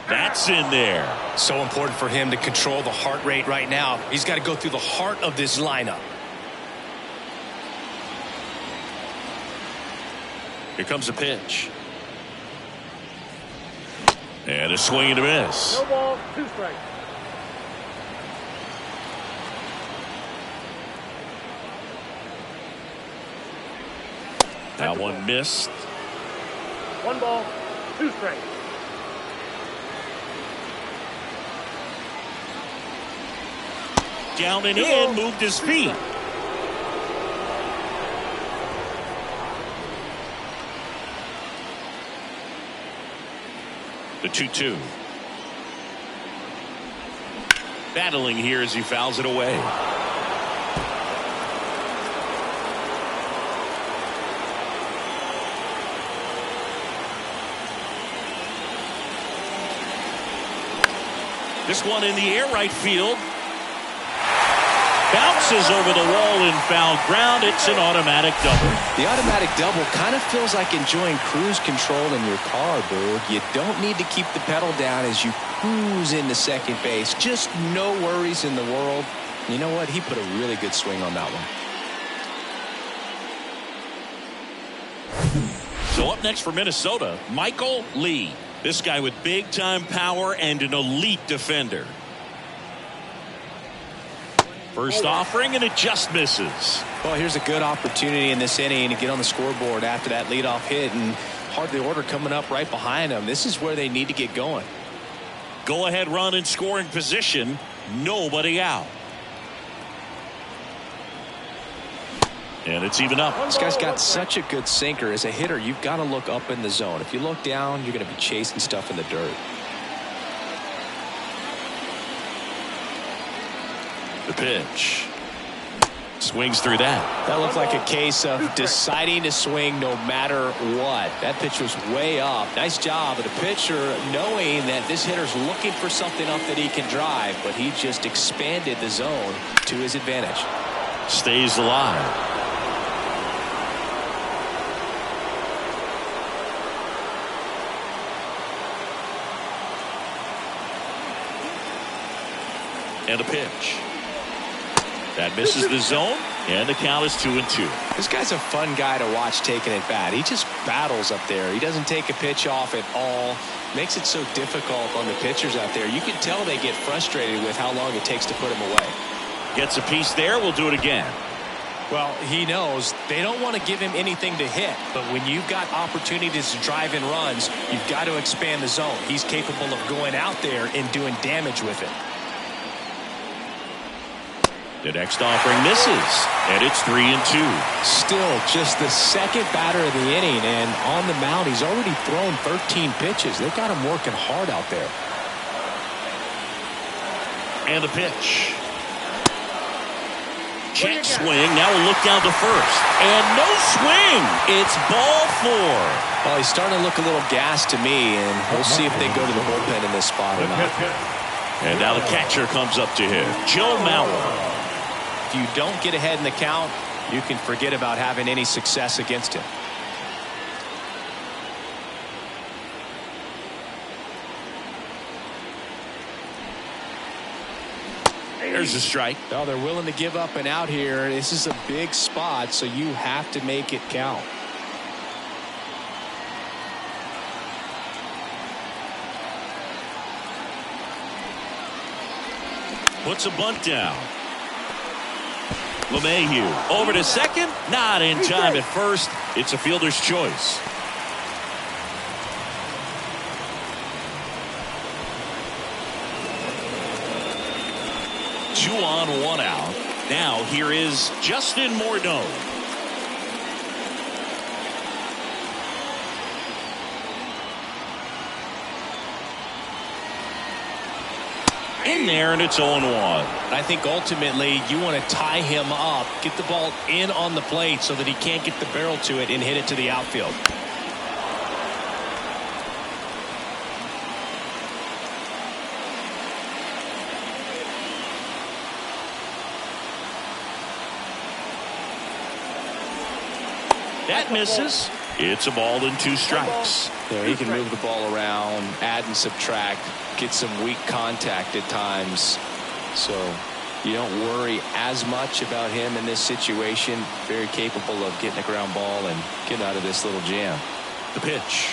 That's in there. So important for him to control the heart rate right now. He's got to go through the heart of this lineup. Here comes a pitch. And a swing and a miss. No ball, 2 strikes. That one missed. 1 ball, 2 strikes. Down and in, moved his feet. The 2-2. Battling here as he fouls it away. This one in the air, right field. Bounces over the wall in foul ground. It's an automatic double. The automatic double kind of feels like enjoying cruise control in your car, Boog. You don't need to keep the pedal down as you cruise into second base. Just no worries in the world. You know what? He put a really good swing on that one. So up next for Minnesota, Michael Lee. This guy with big-time power and an elite defender. First offering, and it just misses. Well, here's a good opportunity in this inning to get on the scoreboard after that leadoff hit, and hardly order coming up right behind them. This is where they need to get going. Go-ahead run in scoring position. Nobody out. And it's even up. This guy's got such a good sinker. As a hitter, you've got to look up in the zone. If you look down, you're going to be chasing stuff in the dirt. The pitch. Swings through that. That looked like a case of deciding to swing no matter what. That pitch was way up. Nice job of the pitcher knowing that this hitter's looking for something up that he can drive, but he just expanded the zone to his advantage. Stays alive. And a pitch. That misses the zone, and the count is 2-2. This guy's a fun guy to watch taking at bat. He just battles up there. He doesn't take a pitch off at all. Makes it so difficult on the pitchers out there. You can tell they get frustrated with how long it takes to put him away. Gets a piece there. We'll do it again. Well, he knows they don't want to give him anything to hit, but when you've got opportunities to drive in runs, you've got to expand the zone. He's capable of going out there and doing damage with it. The next offering misses, and it's 3-2. Still just the second batter of the inning, and on the mound, he's already thrown 13 pitches. They've got him working hard out there. And a pitch. Check swing. Now we'll look down to first. And no swing. It's ball 4. Well, he's starting to look a little gassed to me, and we'll see if they go to the bullpen in this spot or not. And now the catcher comes up to him, Joe Mauer. If you don't get ahead in the count, you can forget about having any success against him. There's a strike. Well, they're willing to give up and out here. This is a big spot, so you have to make it count. Puts a bunt down. LeMahieu over to second. Not in time at first. It's a fielder's choice. Two on, one out. Now here is Justin Morneau. In there, and it's 0-1. I think ultimately you want to tie him up, get the ball in on the plate so that he can't get the barrel to it and hit it to the outfield. That misses. It's a ball and 2 strikes. Yeah, he can move the ball around, add and subtract, get some weak contact at times. So you don't worry as much about him in this situation. Very capable of getting a ground ball and getting out of this little jam. The pitch.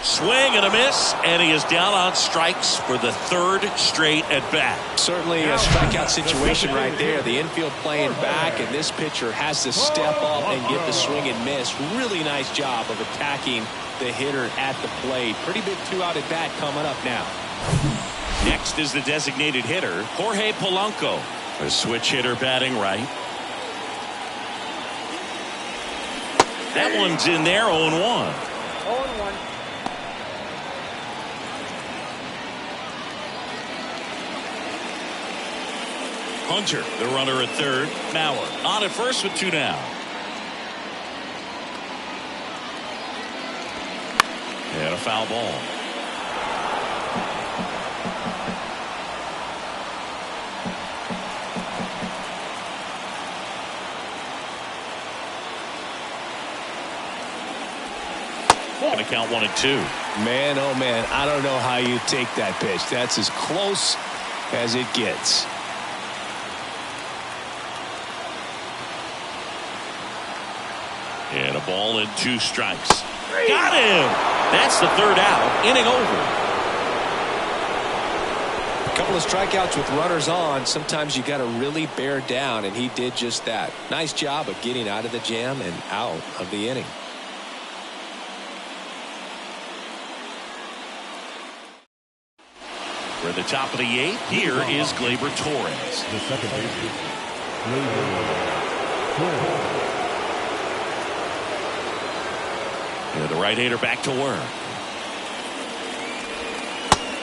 Swing and a miss, and he is down on strikes for the third straight at bat. Certainly a strikeout situation right there. The infield playing back, and this pitcher has to step up and get the swing and miss. Really nice job of attacking the hitter at the plate. Pretty big 2-out at bat coming up now. Next is the designated hitter, Jorge Polanco. A switch hitter batting right. That one's in there, 0-1. 0-1. Hunter, the runner at third. Mauer on at first with 2 down. And a foul ball. Going to count 1-2. Man, oh man, I don't know how you take that pitch. That's as close as it gets. And a ball and 2 strikes. Got him! That's the third out. Inning over. A couple of strikeouts with runners on. Sometimes you got to really bear down, and he did just that. Nice job of getting out of the jam and out of the inning. We're at the top of the 8th. Here is Gleyber Torres. The second baseman, Gleyber Torres. And the right-hander back to work.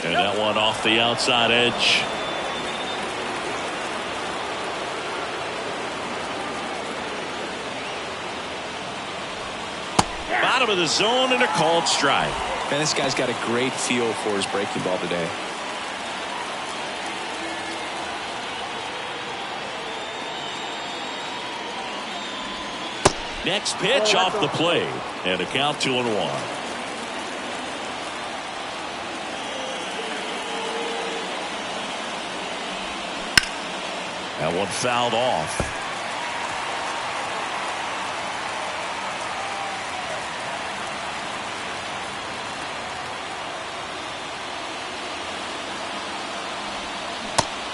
And that one off the outside edge. Bottom of the zone and a called strike. Man, this guy's got a great feel for his breaking ball today. Next pitch off the plate. And a count 2-1. That one fouled off.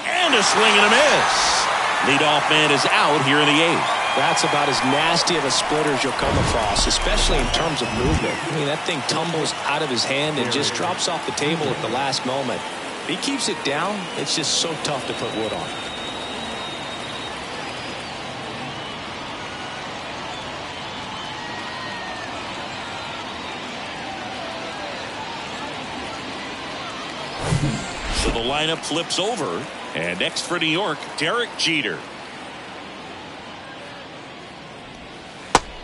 And a swing and a miss. Leadoff man is out here in the 8th. That's about as nasty of a splitter as you'll come across, especially in terms of movement. I mean, that thing tumbles out of his hand and just drops off the table at the last moment. If he keeps it down, it's just so tough to put wood on. So the lineup flips over. And next for New York, Derek Jeter.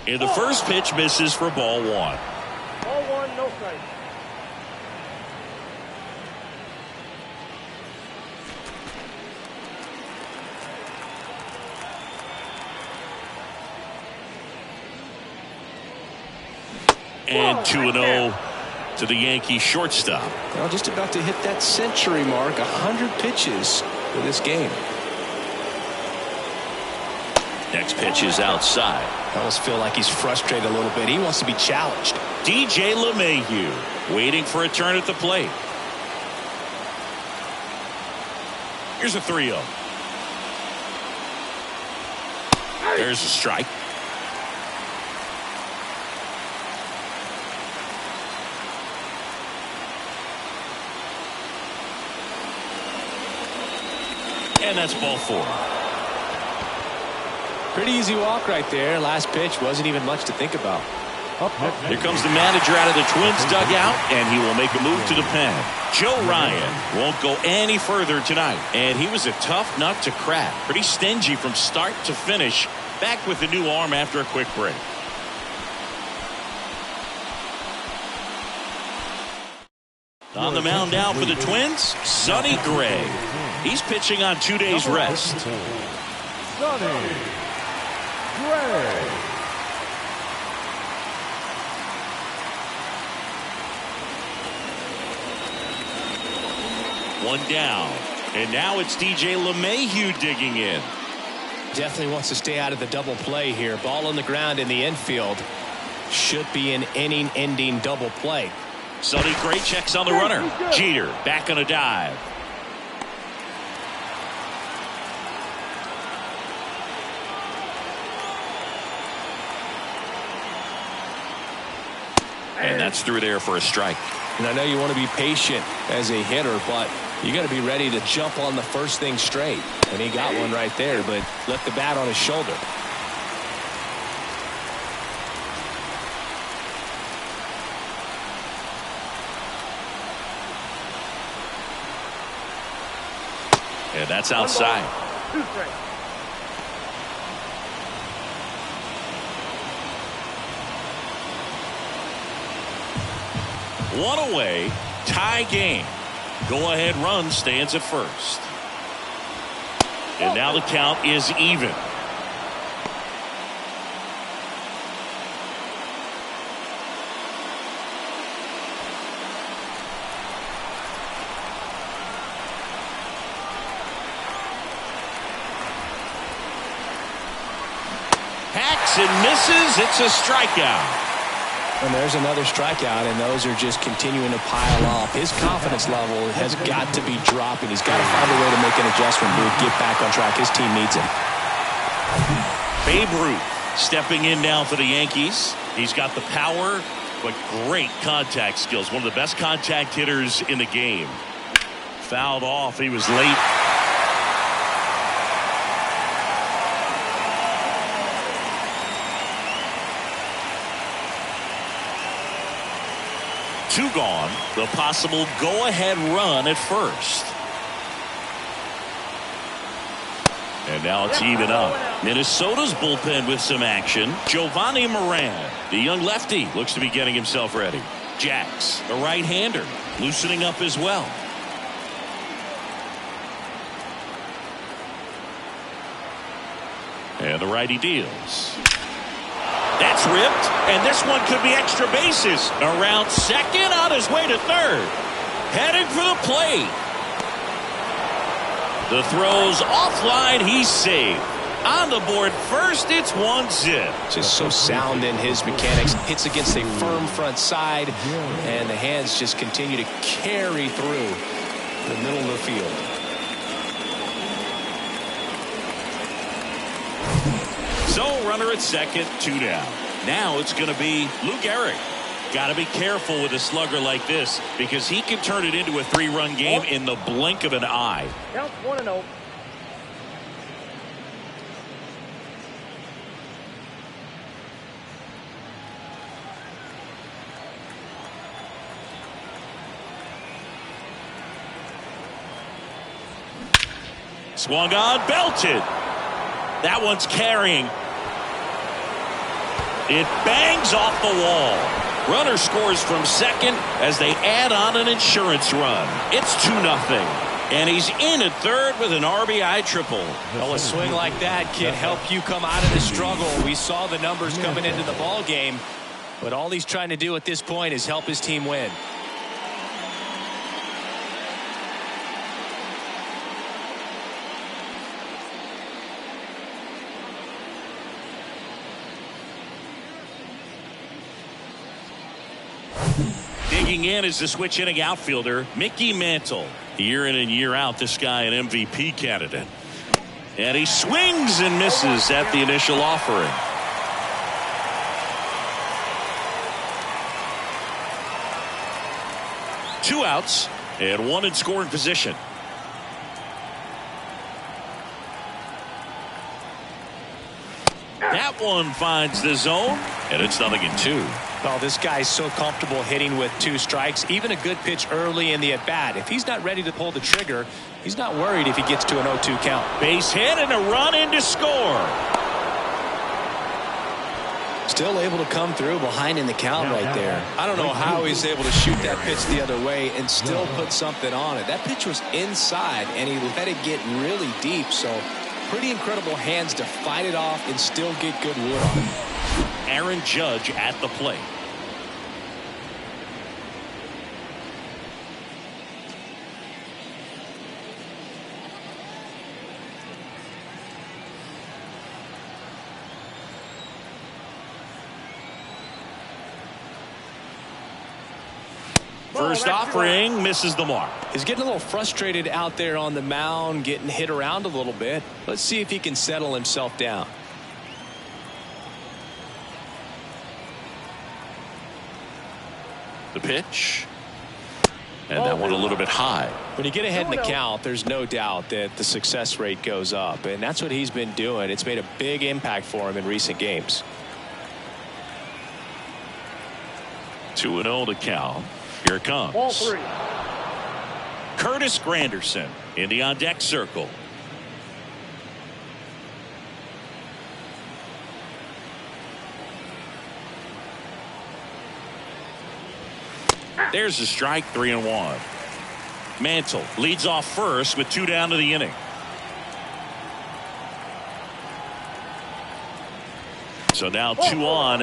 And the first pitch misses for ball 1. Ball 1, no strike. And 2-0 to the Yankees shortstop. Well, just about to hit that century mark, 100 pitches for this game. Next pitch is outside. I almost feel like he's frustrated a little bit. He wants to be challenged. DJ LeMahieu waiting for a turn at the plate. Here's a 3-0. There's a strike. And that's ball 4. Pretty easy walk right there. Last pitch wasn't even much to think about. Here comes the manager out of the Twins dugout, and he will make a move to the pen. Joe Ryan won't go any further tonight, and he was a tough nut to crack. Pretty stingy from start to finish. Back with the new arm after a quick break. On the mound now for the Twins, Sonny Gray. He's pitching on 2 days rest. Sonny Gray. One down. And now it's DJ LeMahieu digging in. Definitely wants to stay out of the double play here. Ball on the ground in the infield. Should be an inning-ending double play. Sonny Gray checks on the runner. Jeter back on a dive. And that's through there for a strike. And I know you want to be patient as a hitter, but you got to be ready to jump on the first thing straight. And he got one right there, but left the bat on his shoulder. And that's outside. 2 strikes. One away, tie game. Go ahead run stands at first. And now the count is even. Hacks and misses. It's a strikeout. And there's another strikeout, and those are just continuing to pile up. His confidence level has got to be dropping. He's got to find a way to make an adjustment to get back on track. His team needs him. Babe Ruth stepping in now for the Yankees. He's got the power, but great contact skills. One of the best contact hitters in the game. Fouled off. He was late. Two gone. The possible go-ahead run at first. And now it's even up. Minnesota's bullpen with some action. Giovanni Moran, the young lefty, looks to be getting himself ready. Jax, the right-hander, loosening up as well. And the righty deals. That's ripped, and this one could be extra bases. Around second, on his way to third. Heading for the plate. The throw's offline, he's saved. On the board first, it's 1-zip. Just so sound in his mechanics. Hits against a firm front side, and the hands just continue to carry through the middle of the field. So runner at second, 2 down. Now it's going to be Lou Gehrig. Got to be careful with a slugger like this because he can turn it into a 3-run game in the blink of an eye. Counts 1-0. Swung on, belted. That one's carrying. It bangs off the wall. Runner scores from second as they add on an insurance run. It's 2-0. And he's in at third with an RBI triple. Well, a swing like that can help you come out of the struggle. We saw the numbers coming into the ball game, but all he's trying to do at this point is help his team win. Digging in is the switch hitting outfielder, Mickey Mantle. Year in and year out, this guy an MVP candidate. And he swings and misses at the initial offering. Two outs and one in scoring position. That one finds the zone, and it's 0-2. Well, this guy's so comfortable hitting with 2 strikes, even a good pitch early in the at-bat. If he's not ready to pull the trigger, he's not worried if he gets to an 0-2 count. Base hit and a run in to score. Still able to come through behind in the count right there. I don't know how he's able to shoot that pitch the other way and still put something on it. That pitch was inside, and he let it get really deep, so pretty incredible hands to fight it off and still get good wood on it. Aaron Judge at the plate. First offering misses the mark. He's getting a little frustrated out there on the mound, getting hit around a little bit. Let's see if he can settle himself down. The pitch. And that one a little bit high. When you get ahead in the count, there's no doubt that the success rate goes up. And that's what he's been doing. It's made a big impact for him in recent games. 2-0 to count. Here it comes. Ball 3. Curtis Granderson in the on-deck circle. There's a strike, 3-1. Mantle leads off first with 2 down to the inning. So now 2 on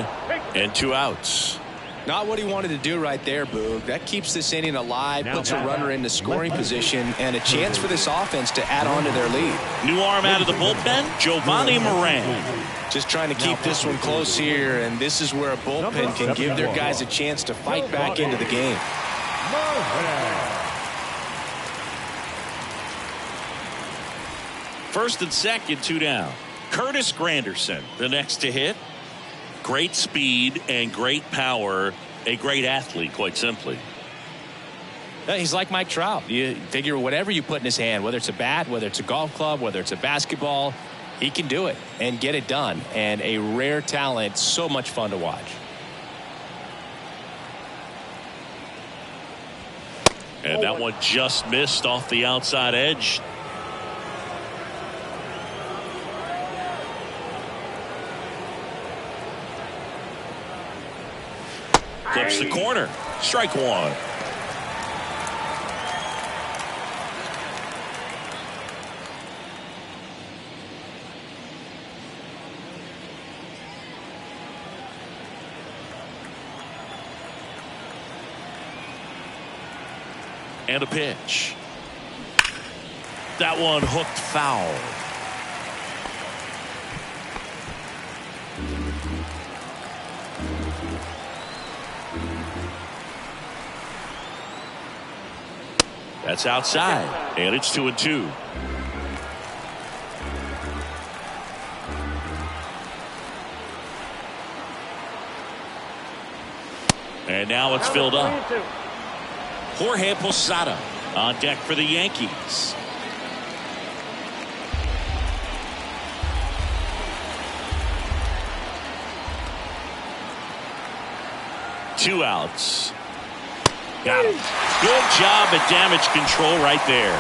and 2 outs. Not what he wanted to do right there, Boog. That keeps this inning alive, puts a runner into scoring position, and a chance for this offense to add on to their lead. New arm out of the bullpen, Giovanni Moran. Just trying to keep this one close here, and this is where a bullpen can give their guys a chance to fight back into the game. First and second, 2 down. Curtis Granderson, the next to hit. Great speed and great power. A great athlete, quite simply. He's like Mike Trout. You figure whatever you put in his hand, whether it's a bat, whether it's a golf club, whether it's a basketball, he can do it and get it done. And a rare talent, so much fun to watch. And that one just missed off the outside edge. Clips the corner. Strike 1. And a pitch. That one hooked foul. That's outside, and it's 2-2. And now it's filled up. Jorge Posada on deck for the Yankees. Two outs. Got him. Good job at damage control right there.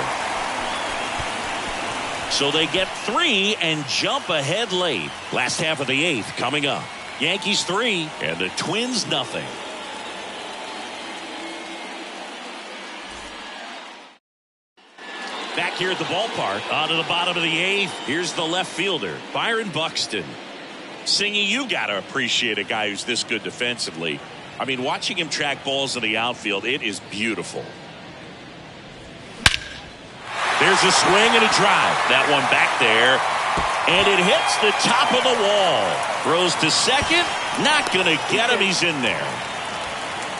So they get 3 and jump ahead late. Last half of the 8th coming up. Yankees 3 and the Twins nothing. Back here at the ballpark, on to the bottom of the 8th. Here's the left fielder, Byron Buxton. Singy, you got to appreciate a guy who's this good defensively. I mean, watching him track balls in the outfield, it is beautiful. There's a swing and a drive. That one back there. And it hits the top of the wall. Throws to second. Not going to get him. He's in there.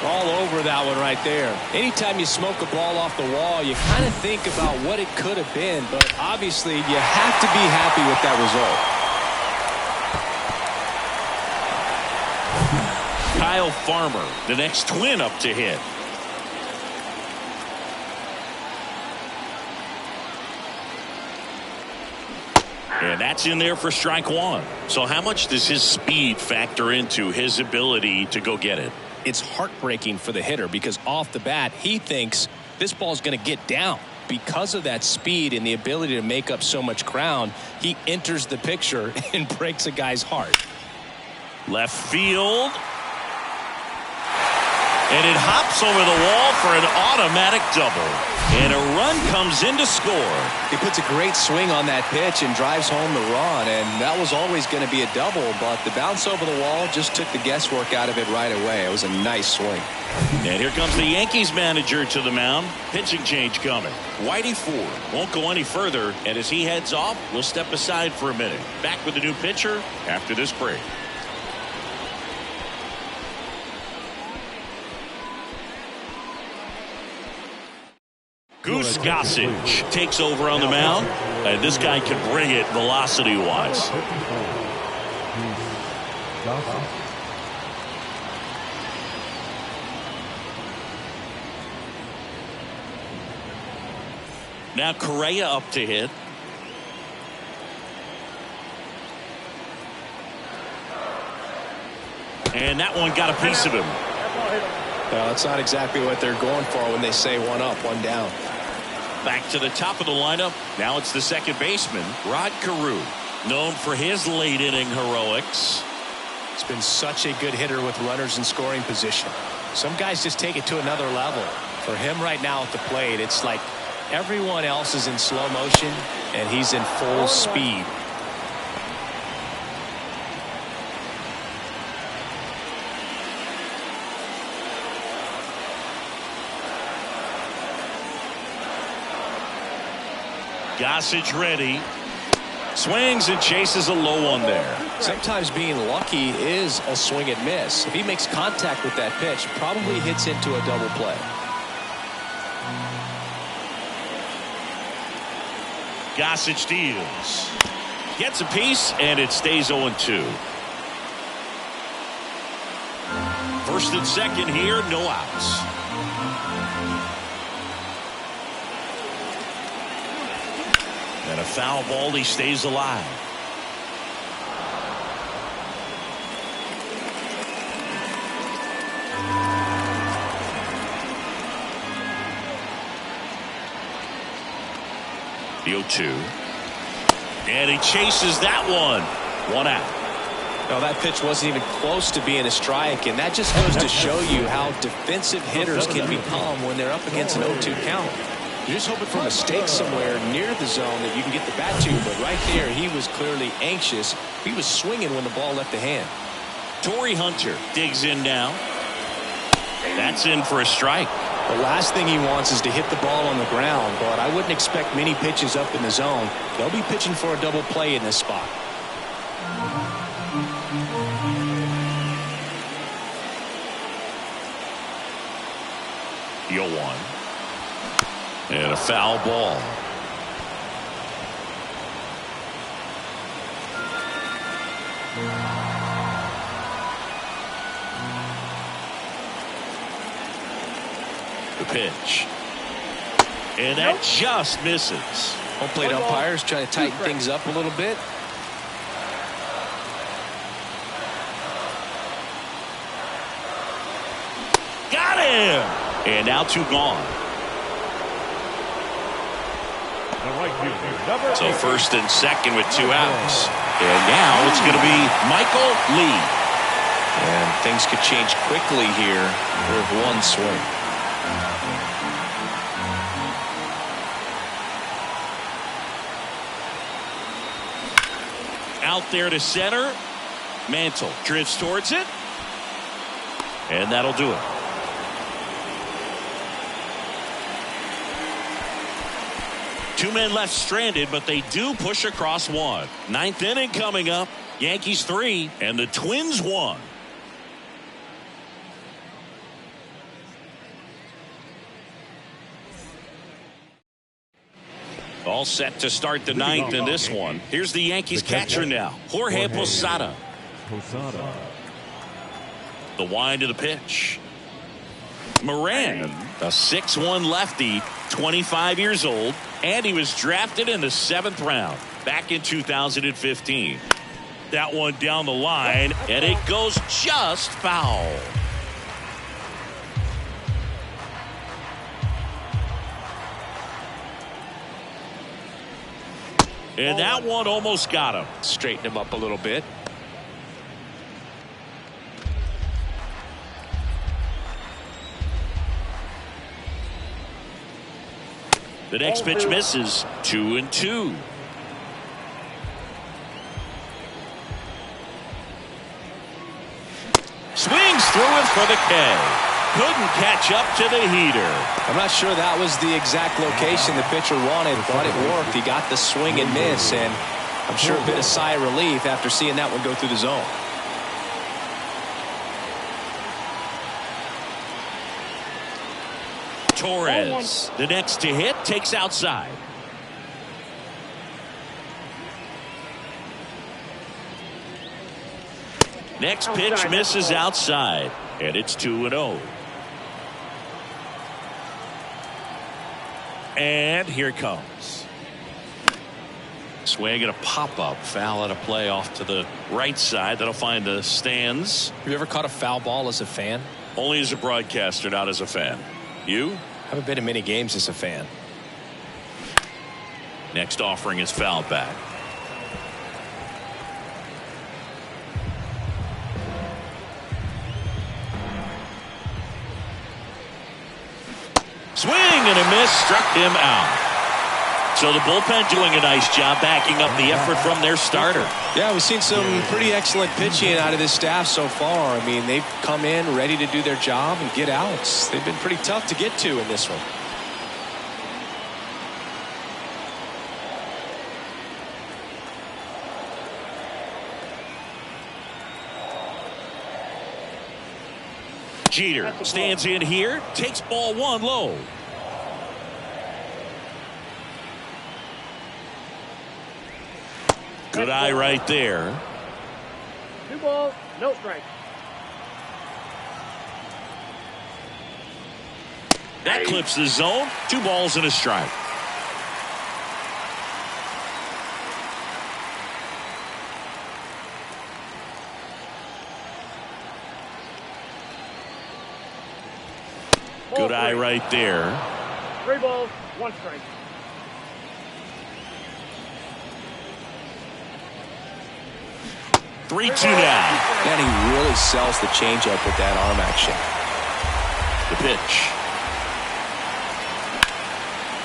All over that one right there. Anytime you smoke a ball off the wall, you kind of think about what it could have been. But obviously, you have to be happy with that result. Kyle Farmer, the next Twin up to hit. And that's in there for strike 1. So how much does his speed factor into his ability to go get it? It's heartbreaking for the hitter because off the bat, he thinks this ball's going to get down. Because of that speed and the ability to make up so much ground, he enters the picture and breaks a guy's heart. Left field. And it hops over the wall for an automatic double. And a run comes in to score. He puts a great swing on that pitch and drives home the run. And that was always going to be a double. But the bounce over the wall just took the guesswork out of it right away. It was a nice swing. And here comes the Yankees manager to the mound. Pitching change coming. Whitey Ford won't go any further. And as he heads off, we'll step aside for a minute. Back with the new pitcher after this break. Goose Gossage takes over on the mound, and this guy can bring it velocity-wise. Now Correa up to hit. And that one got a piece of him. Well, it's not exactly what they're going for when they say one up, one down. Back to the top of the lineup. Now it's the second baseman, Rod Carew, known for his late inning heroics. It's been such a good hitter with runners in scoring position. Some guys just take it to another level. For him right now at the plate, it's like everyone else is in slow motion and he's in full speed. Gossage ready. Swings and chases a low one there. Sometimes being lucky is a swing and miss. If he makes contact with that pitch, probably hits into a double play. Gossage deals. Gets a piece, and it stays 0-2. First and second here, no outs. And a foul ball, he stays alive. The 0-2. And he chases that one. One out. No, that pitch wasn't even close to being a strike, and that just goes to show you how defensive hitters can become when they're up against an 0-2 count. You're just hoping for mistakes somewhere near the zone that you can get the bat to, but right there he was clearly anxious. He was swinging when the ball left the hand. Torrey Hunter digs in now. That's in for a strike. The last thing he wants is to hit the ball on the ground, but I wouldn't expect many pitches up in the zone. They'll be pitching for a double play in this spot. The 0-1. And a foul ball. The pitch. And that just misses. Home plate umpires trying to tighten things up a little bit. Got him! And now 2 gone. So first and second with 2 outs. And now it's going to be Michael Lee. And things could change quickly here with one swing. Out there to center. Mantle drifts towards it. And that'll do it. Two men left stranded, but they do push across one. 9th inning coming up. Yankees 3 and the Twins 1. All set to start the 9th in this one. Here's the Yankees catcher now, Jorge Posada. The wind of the pitch. Moran, a 6'1 lefty, 25 years old, and he was drafted in the 7th round back in 2015. That one down the line, and it goes just foul. And that one almost got him. Straighten him up a little bit. The next pitch misses. 2-2. Swings through it for the K. Couldn't catch up to the heater. I'm not sure that was the exact location the pitcher wanted, but it worked. He got the swing and miss, and I'm sure a bit of sigh of relief after seeing that one go through the zone. Torres, the next to hit, takes outside. Next pitch misses outside, and it's 2-0. And here it comes. Swing and a pop-up. Foul at a play off to the right side. That'll find the stands. Have you ever caught a foul ball as a fan? Only as a broadcaster, not as a fan. You? Haven't been in many games as a fan. Next offering is fouled back. Swing and a miss, struck him out. So the bullpen doing a nice job backing up the effort from their starter. Yeah, we've seen some pretty excellent pitching out of this staff so far. I mean, they've come in ready to do their job and get outs. They've been pretty tough to get to in this one. Jeter stands in here, takes ball one low. Good eye right there. 2 balls, no strikes. That clips the zone. 2 balls and a strike. Good eye right there. 3 balls, 1 strike. Three-two now. And he really sells the changeup with that arm action. The pitch.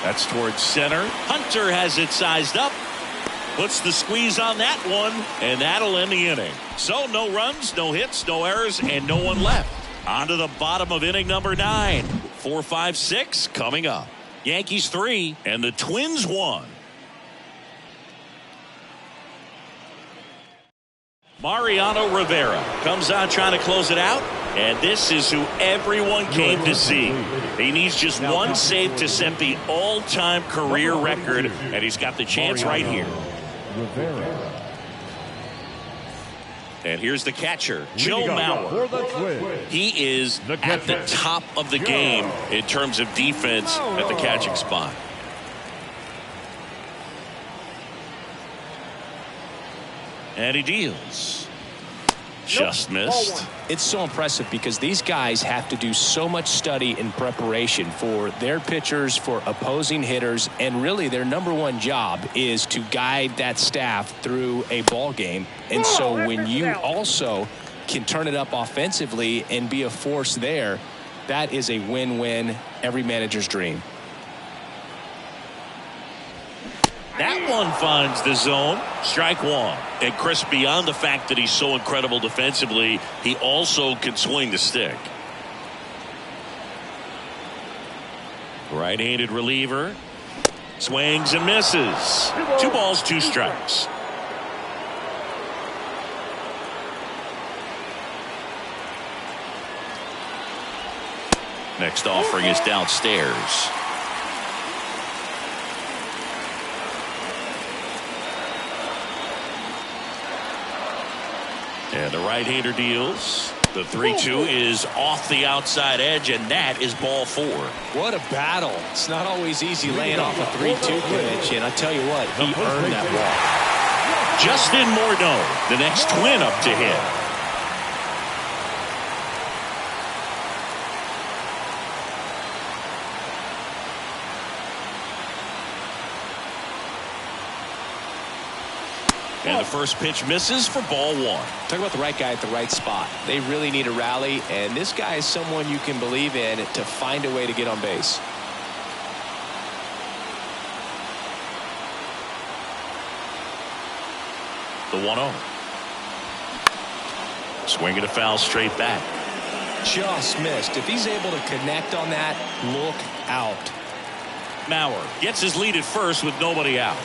That's towards center. Hunter has it sized up. Puts the squeeze on that one, and that'll end the inning. So no runs, no hits, no errors, and no one left. On to the bottom of inning number 9. 4, 5, 6 coming up. Yankees 3 and the Twins 1. Mariano Rivera comes on trying to close it out, and this is who everyone came to see. He needs just one save to set the all-time career record, and he's got the chance right here. And here's the catcher, Joe Mauer. He is at the top of the game in terms of defense at the catching spot. And he deals. Just missed. It's so impressive because these guys have to do so much study and preparation for their pitchers, for opposing hitters, and really their number one job is to guide that staff through a ball game. And so when you also can turn it up offensively and be a force there, that is a win-win, every manager's dream. That one finds the zone. Strike one. And Chris, beyond the fact that he's so incredible defensively, he also can swing the stick. Right-handed reliever. Swings and misses. 2 balls, 2 strikes. Next offering is downstairs. And the right-hander deals. The 3-2 is off the outside edge, and that is ball 4. What a battle. It's not always easy laying off a 3-2 pitch, and I tell you what, he earned that walk. Justin Morneau, the next Twin up to hit. And the first pitch misses for ball 1. Talk about the right guy at the right spot. They really need a rally, and this guy is someone you can believe in to find a way to get on base. The 1-0. Swinging a foul straight back. Just missed. If he's able to connect on that, look out. Mauer gets his lead at first with nobody out.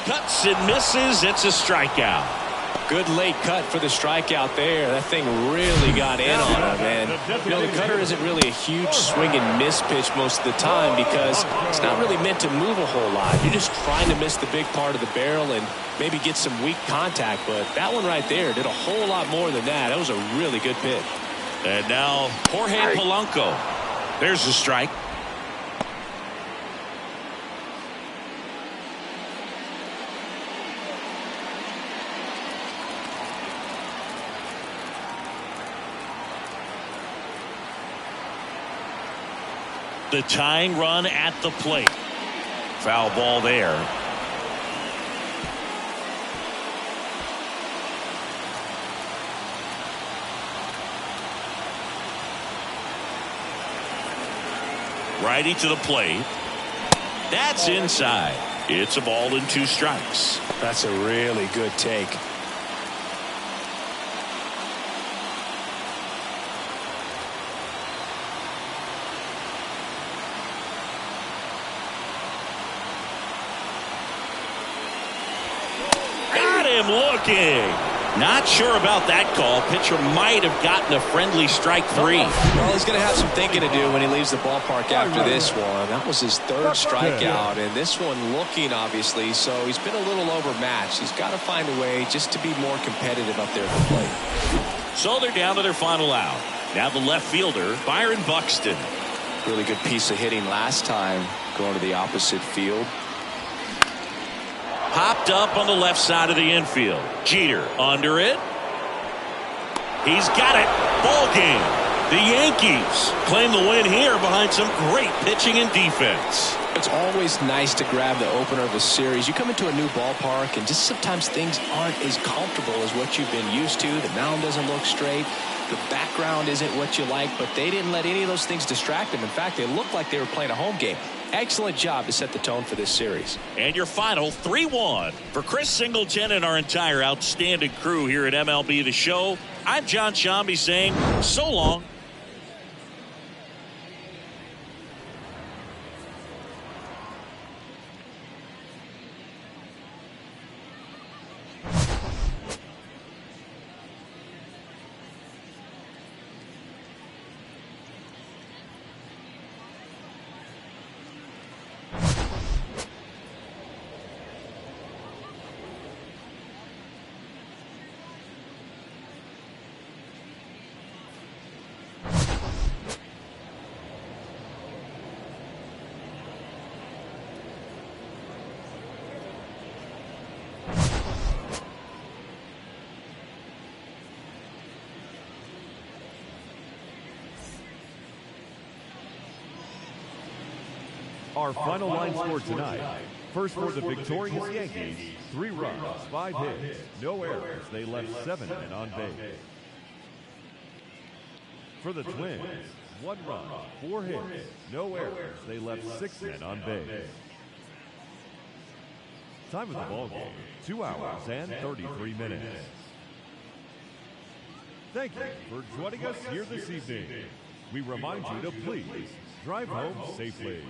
Cuts and misses. It's a strikeout. Good late cut for the strikeout there. That thing really got in on him. And, the cutter isn't really a huge swing and miss pitch most of the time because it's not really meant to move a whole lot. You're just trying to miss the big part of the barrel and maybe get some weak contact. But that one right there did a whole lot more than that. That was a really good pitch. And now Jorge Polanco. There's a strike. The tying run at the plate. Foul ball there. Righty to the plate. That's inside. It's a ball and 2 strikes. That's a really good take. Looking. Not sure about that call. Pitcher might have gotten a friendly strike 3. Well, he's going to have some thinking to do when he leaves the ballpark after this one. That was his 3rd strikeout, and this one looking, obviously, so he's been a little overmatched. He's got to find a way just to be more competitive up there at the plate. So they're down to their final out. Now the left fielder, Byron Buxton. Really good piece of hitting last time, going to the opposite field. Popped up on the left side of the infield. Jeter under it. He's got it. Ball game. The Yankees claim the win here behind some great pitching and defense. It's always nice to grab the opener of a series. You come into a new ballpark and just sometimes things aren't as comfortable as what you've been used to. The mound doesn't look straight. The background isn't what you like, but they didn't let any of those things distract them. In fact, they looked like they were playing a home game. Excellent job to set the tone for this series. And your final 3-1 for Chris Singleton and our entire outstanding crew here at MLB The Show. I'm John Shambi saying so long. Our final line score tonight. First for the victorious Yankees, 3 runs, 5 hits, no errors. They left 7 men on base. For the Twins, 1 run, 4 hits, no errors. They left 6 men on base. Time of the ball game, 2 hours and 33 minutes. Thank you for joining us here this evening. We remind you to please drive home safely.